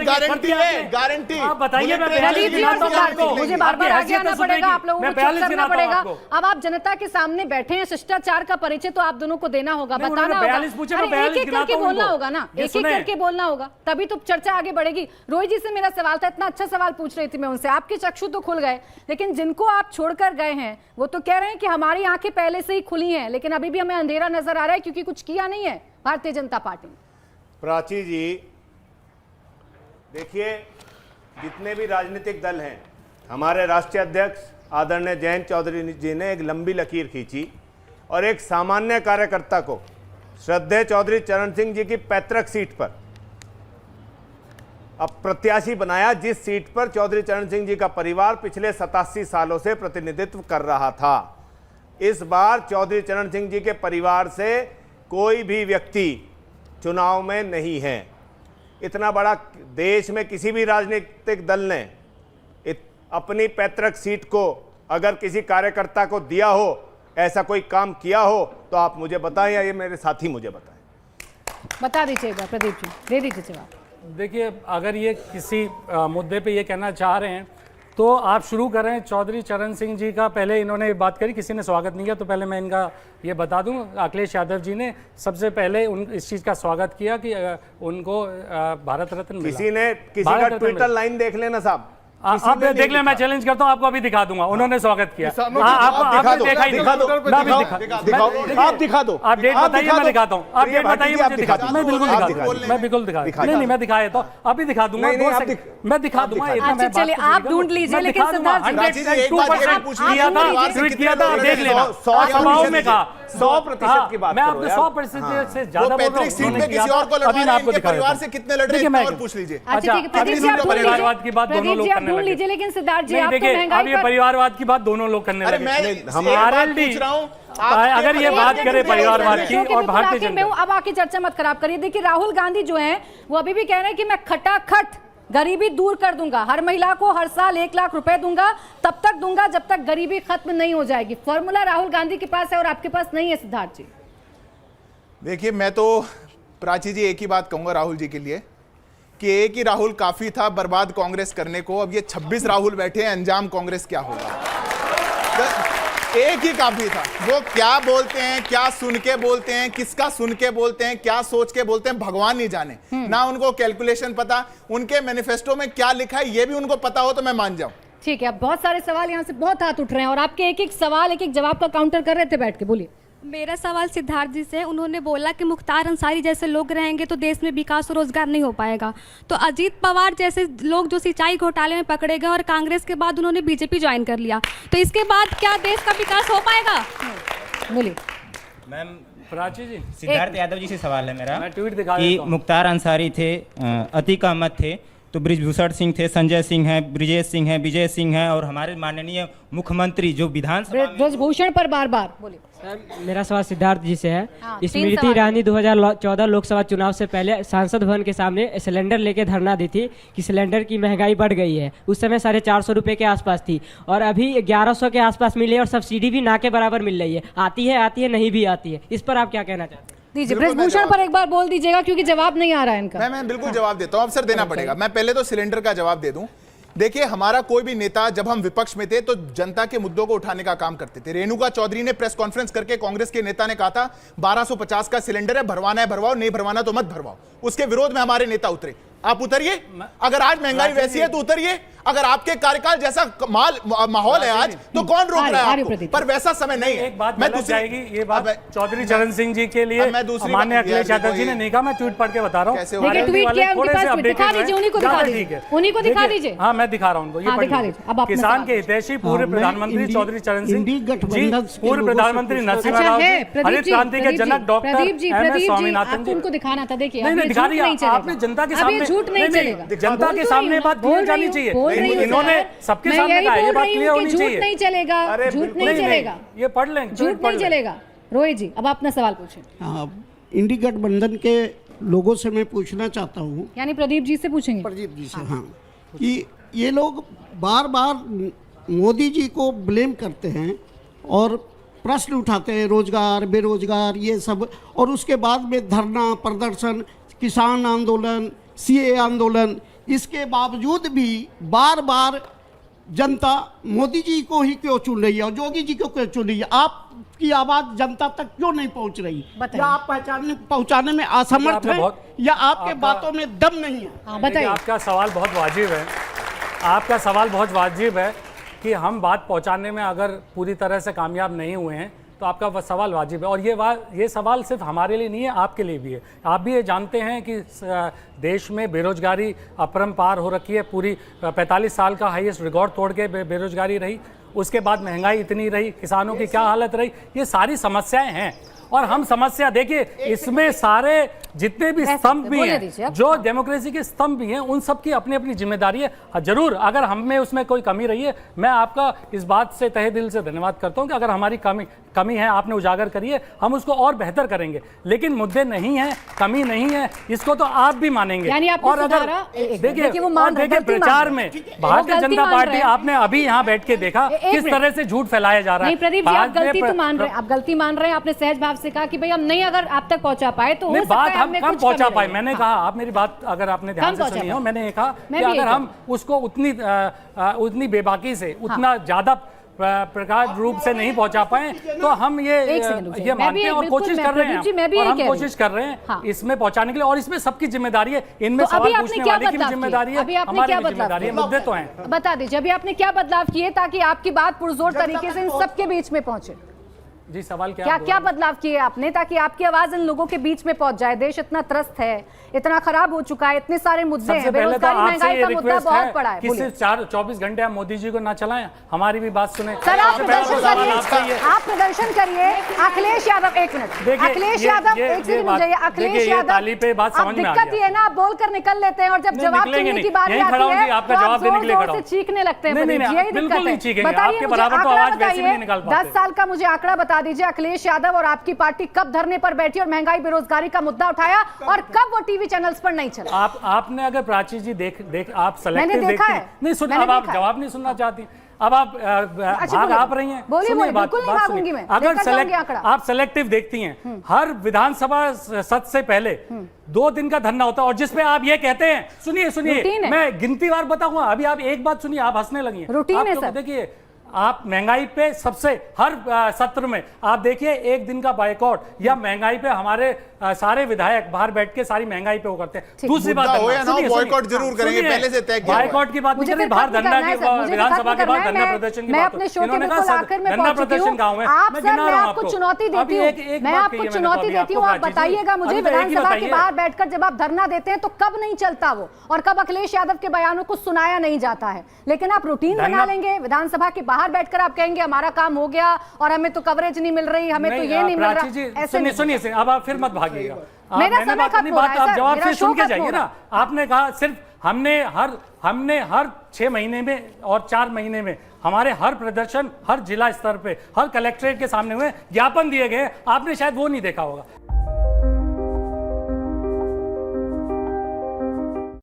गारंटी है, गारंटी। आप बताइए, मैं प्रदीप जी और सिद्धार्थ जी, मुझे बार-बार आगे आना पड़ेगा, आप लोगों को चुप करना पड़ेगा। अब आप जनता के सामने बैठे हैं, शिष्टाचार का परिचय तो आप दोनों को देना होगा, बताना होगा, एक-एक करके बोलना होगा ना, एक-एक करके बोलना होगा, तभी तो चर्चा आगे बढ़ेगी। रोहित जी से मेरा सवाल था, इतना अच्छा सवाल पूछ रही थी मैं उनसे, आपके चक्षु तो खुल गए, लेकिन जिनको आप छोड़कर गए हैं वो तो कह रहे हैं कि हमारी आंखें पहले से ही खुली हैं, लेकिन अभी भी हमें अंधेरा नजर आ रहा है क्योंकि कुछ किया नहीं है भारतीय जनता पार्टी ने। प्राची जी, देखिए, जितने भी राजनीतिक दल हैं, हमारे राष्ट्रीय अध्यक्ष आदरणीय जयंत चौधरी जी ने एक लंबी लकीर खींची और एक सामान्य कार्यकर्ता को श्रद्धेय चौधरी चरण सिंह जी की पैतृक सीट पर अब प्रत्याशी बनाया, जिस सीट पर चौधरी चरण सिंह जी का परिवार पिछले 87 सालों से प्रतिनिधित्व कर रहा था। इस बार चौधरी चरण सिंह जी के परिवार से कोई भी व्यक्ति चुनाव में नहीं है। इतना बड़ा देश में किसी भी राजनीतिक दल ने अपनी पैतृक सीट को अगर किसी कार्यकर्ता को दिया हो, ऐसा कोई काम किया हो, तो आप मुझे बताएं या ये मेरे साथी मुझे बताएं। बता दीजिएगा प्रदीप जी, दे दीजिए जवाब। देखिए, अगर ये किसी मुद्दे पे ये कहना चाह रहे हैं तो आप शुरू करें। चौधरी चरण सिंह जी का पहले इन्होंने बात करी, किसी ने स्वागत नहीं किया, तो पहले मैं इनका ये बता दूं, अखिलेश यादव जी ने सबसे पहले इस चीज़ का स्वागत किया कि उनको भारत रत्न मिला। किसी का ट्विटर लाइन देख लेना साहब, आप देख ले, मैं चैलेंज करता हूँ, आपको अभी दिखा दूंगा, उन्होंने स्वागत किया। आपने देखा ही नहीं, आप दिखा दो, आप डेट बताइए, मैं दिखाता हूँ, आप डेट बताइए, मुझे दिखा दूँ, मैं बिल्कुल दिखा दूँ, मैं बिल्कुल दिखा, नहीं मैं दिखाया तो अभी दिखा दूंगा, मैं दिखा दूंगा। अच्छा चलिए, आप ढूंढ लीजिए, लेकिन सिद्धार्थ जी 102% ट्वीट किया था, देख लेना, 100% में कहा 100% की बात, मैं आपको 100% से ज्यादा बोल रहा हूं। सीट में किसी और को लड़वा रहे हैं, परिवार से कितने लड़ रहे हैं और पूछ लीजिए। अच्छा, परिवारवाद की बात दोनों लोग करने ढूंढ लीजिए, लेकिन सिद्धार्थ जी आप तो देखिए, अब ये परिवारवाद की बात दोनों लोग करने लगे। आरएलडी अगर ये बात करे परिवारवाद की और भारतीय जनता, अब आके चर्चा मत खराब करिए। देखिए, राहुल गांधी जो हैं वो अभी भी कह रहे हैं कि मैं खटाखट गरीबी दूर कर दूंगा, हर महिला को हर साल 1 लाख रुपए दूंगा, तब तक दूंगा जब तक गरीबी खत्म नहीं हो जाएगी। फॉर्मूला राहुल गांधी के पास है और आपके पास नहीं है सिद्धार्थ जी। देखिए, मैं तो प्राची जी एक ही बात कहूंगा राहुल जी के लिए कि एक ही राहुल काफी था बर्बाद कांग्रेस करने को। अब ये 26 राहुल बैठे हैं, अंजाम कांग्रेस क्या होगा? एक ही काफी था। वो क्या बोलते हैं, क्या सुन के बोलते हैं, किसका सुन के बोलते हैं, क्या सोच के बोलते हैं, भगवान नहीं जाने। ना उनको कैलकुलेशन पता, उनके मैनिफेस्टो में क्या लिखा है ये भी उनको पता हो तो मैं मान जाऊं। ठीक है, अब बहुत सारे सवाल यहाँ से बहुत हाथ उठ रहे हैं और आपके एक एक सवाल एक एक जवाब का काउंटर कर रहे थे बैठ के, बोलिए। मेरा सवाल सिद्धार्थ जी से, उन्होंने बोला कि मुख्तार अंसारी जैसे लोग रहेंगे तो देश में विकास और रोजगार नहीं हो पाएगा। तो अजीत पवार जैसे लोग जो सिंचाई घोटाले में पकड़े गए और कांग्रेस के बाद उन्होंने बीजेपी ज्वाइन कर लिया, तो इसके बाद क्या देश का विकास हो पाएगा? बोलिए मैम। प्राची जी, सिद्धार्थ यादव जी से सवाल है मेरा, मैं ट्वीट दिखा कि मुख्तार अंसारी थे, अतीक अहमद थे, तो ब्रिजभूषण सिंह थे, संजय सिंह है, ब्रिजेश सिंह है, विजय सिंह है, और हमारे माननीय मुख्यमंत्री जो विधानसभा ब्रिजभूषण पर बार-बार बोलिए। सर, मेरा सवाल सिद्धार्थ जी से है। हाँ, स्मृति ईरानी 2014 लोकसभा चुनाव से पहले सांसद भवन के सामने सिलेंडर लेके धरना दी थी कि सिलेंडर की महंगाई बढ़ गई है। उस समय 450 रुपये के आसपास थी और अभी 1100 के आसपास मिली है और सब्सिडी भी ना के बराबर मिल रही है। आती है नहीं भी आती है। इस पर आप क्या कहना चाहते हैं? दीजिए, ब्रिजभूषण पर एक बार बोल दीजिएगा क्योंकि जवाब नहीं आ रहा है इनका। मैं बिल्कुल जवाब देता हूं, अवसर देना पड़ेगा। मैं पहले तो सिलेंडर का जवाब दे दूं। देखिए, हमारा कोई भी नेता जब हम विपक्ष में थे तो जनता के मुद्दों को उठाने का काम करते थे। रेणुका चौधरी ने प्रेस कॉन्फ्रेंस करके कांग्रेस के नेता ने कहा था 1250 का सिलेंडर है, भरवाना है भरवाओ, नहीं भरवाना तो मत भरवाओ। उसके विरोध में हमारे नेता उतरे। आप उतरिए, अगर आज महंगाई वैसी है तो उतरिए। अगर आपके कार्यकाल जैसा माहौल है आज तो कौन रोक रहा है आपको? पर वैसा समय नहीं है। एक बात मैं जाएगी, ये बात चौधरी चरण सिंह जी के लिए माननीय अखिलेश यादव जी ने नहीं कहा, मैं ट्वीट पढ़ के बता रहा हूँ। उन्हीं को दिखा दीजिए। हाँ, मैं दिखा रहा हूँ उनको। किसान के हितैषी पूर्व प्रधानमंत्री चौधरी चरण सिंह जी, पूर्व प्रधानमंत्री नरसिम्हा राव जी, हरित क्रांति के जनक डॉक्टर एम.एस. स्वामीनाथन जी। उनको दिखाना था। देखिए, नहीं दिखा दिया आपने जनता के सामने, झूठ नहीं चलेगा। जनता के सामने बात क्लियर जानी चाहिए। इन्होंने सबके सामने कहा, ये बात क्लियर होनी चाहिए। झूठ नहीं चलेगा, झूठ नहीं चलेगा, ये पढ़ लें, झूठ नहीं चलेगा। रोहित जी, अब अपना सवाल पूछें। इंडी गठबंधन के लोगों से मैं पूछना चाहता हूँ, यानी प्रदीप जी से पूछेंगे। प्रदीप जी से, हाँ, कि ये लोग बार बार मोदी जी को ब्लेम करते हैं और प्रश्न उठाते हैं रोजगार, बेरोजगार, ये सब, और उसके बाद में धरना प्रदर्शन, किसान आंदोलन, सीए आंदोलन, इसके बावजूद भी बार बार जनता मोदी जी को ही क्यों चुन रही है और योगी जी को क्यों चुन रही है? आपकी आवाज़ जनता तक क्यों नहीं पहुंच रही? या आप पहुंचाने में असमर्थ हैं या आपके बातों में दम नहीं है? बताइए। आपका सवाल बहुत वाजिब है, आपका सवाल बहुत वाजिब है कि हम बात पहुंचाने में अगर पूरी तरह से कामयाब नहीं हुए हैं तो आपका सवाल वाजिब है। और ये सवाल सिर्फ हमारे लिए नहीं है, आपके लिए भी है। आप भी ये जानते हैं कि देश में बेरोजगारी अपरंपार हो रखी है, पूरी 45 साल का हाईएस्ट रिकॉर्ड तोड़ के बेरोजगारी रही, उसके बाद महंगाई इतनी रही, किसानों की क्या हालत रही, ये सारी समस्याएं हैं। और हम समस्या देखिए, इसमें सारे जितने भी स्तंभ भी हैं, जो डेमोक्रेसी के स्तंभ भी हैं, उन सब की अपनी अपनी जिम्मेदारी है। जरूर अगर हम में उसमें कोई कमी रही है, मैं आपका इस बात से तहे दिल से धन्यवाद करता हूं कि अगर हमारी कमी है, आपने उजागर करी है, हम उसको और बेहतर करेंगे। लेकिन मुद्दे नहीं है, कमी नहीं है, इसको तो आप भी मानेंगे। और अगर देखिए प्रचार में भारतीय जनता पार्टी, आपने अभी यहाँ बैठ के देखा किस तरह से झूठ फैलाया जा रहा है। प्रदीप जी, आप गलती तो मान रहे हैं, आप गलती मान रहे हैं। आपने सहज भाव से कहा कि भाई हम नहीं अगर आप तक पहुंचा पाए तो हो सकता है हमने कम कुछ पहुंचा कमी पाए। रही। मैंने कहा, आप मेरी बात अगर आपने ध्यान से सुनी हो, मैंने ये कहा कि अगर हम उसको उतनी बेबाकी से, उतना ज्यादा प्रकाश रूप से नहीं पहुंचा पाए तो हम ये मानते हैं और कोशिश कर रहे हैं, और हम कोशिश कर रहे हैं इसमें पहुंचाने के लिए। और इसमें सबकी जिम्मेदारी है, इनमें सवाल पूछने वाले की भी जिम्मेदारी है, हमारी भी जिम्मेदारी है। मुद्दे तो हैं। बता दीजिए अभी आपने क्या बदलाव किए ताकि आपकी बात पुरजोर तरीके से इन सबके बीच में पहुंचे? जी, सवाल क्या क्या बदलाव किए आपने ताकि आपकी आवाज इन लोगों के बीच में पहुंच जाए? देश इतना त्रस्त है, इतना खराब हो चुका है, इतने सारे मुद्दे हैं, बेरोजगारी, महंगाई का मुद्दा बहुत बड़ा है। सिर्फ 24 घंटे आप मोदी जी को ना चलाएं, हमारी भी बात सुने। सर आप प्रदर्शन करिए, आप प्रदर्शन करिए। अखिलेश यादव, एक मिनट, अखिलेश यादव एक सेकंड मुझे, अखिलेश यादव, दिक्कत ये है ना, आप बोल कर निकल लेते हैं और जब जवाब सुनने की बारी आती है आपका जवाब देने के लिए खड़ा से चीखने लगते हैं। यही दिक्कत है। बताइए मुझे आंकड़ा बताइए, 10 साल का मुझे आंकड़ा बता दीजिए। अखिलेश यादव और आपकी पार्टी कब धरने पर बैठी और महंगाई बेरोजगारी का मुद्दा उठाया और कब वो टीवी चैनल्स पर नहीं चला? आपने अगर प्राची जी देख आप सेलेक्टिव देखते हैं, नहीं सुन, अब आप जवाब नहीं सुनना चाहती, अब आप भाग आप रही हैं। बोलिए, बिल्कुल नहीं भागूंगी मैं। अगर आप सेलेक्टिव देखती हैं, हर विधानसभा सत्र से पहले 2 दिन का धरना होता है और जिसपे आप ये कहते हैं, सुनिए मैं गिनतीवार बताऊंगा, अभी आप एक बात सुनिए, आप हंसने लगी हैं। रूटीन है सर। देखिए, आप महंगाई पे सबसे हर सत्र में आप देखिए 1 दिन का बायकॉट या महंगाई पे हमारे सारे विधायक बाहर बैठ के सारी महंगाई पे वो करते हैं। दूसरी बात बॉयकॉट जरूर करेंगे, पहले से तय किया। बायकॉट की बात नहीं चल रही, बाहर धरना की, विधानसभा के बाद धरना प्रदर्शन की बात। इन्होंने कहा धरना प्रदर्शन गाँव में। मैं आपको चुनौती देती हूँ, मैं आपको चुनौती देती हूँ, आप बताइएगा मुझे विधानसभा के बाहर बैठकर जब आप धरना देते हैं तो कब नहीं चलता वो, और कब अखिलेश यादव के बयानों को सुनाया नहीं जाता है। लेकिन आप रूटीन बना लेंगे, विधानसभा के बाहर बैठकर आप कहेंगे हमारा काम हो गया और हमें तो कवरेज नहीं मिल रही, हमें तो ये नहीं मिल रहा। सुनिए, अब आप फिर मत भागिएगा, मेरा समय खत्म हो रहा है सर, जवाब मेरा से सुन के शो जाइए ना। आपने कहा सिर्फ हमने हर 6 महीने में और 4 महीने में हमारे हर प्रदर्शन हर जिला स्तर पे, हर कलेक्ट्रेट के सामने हुए, ज्ञापन दिए गए, आपने शायद वो नहीं देखा होगा।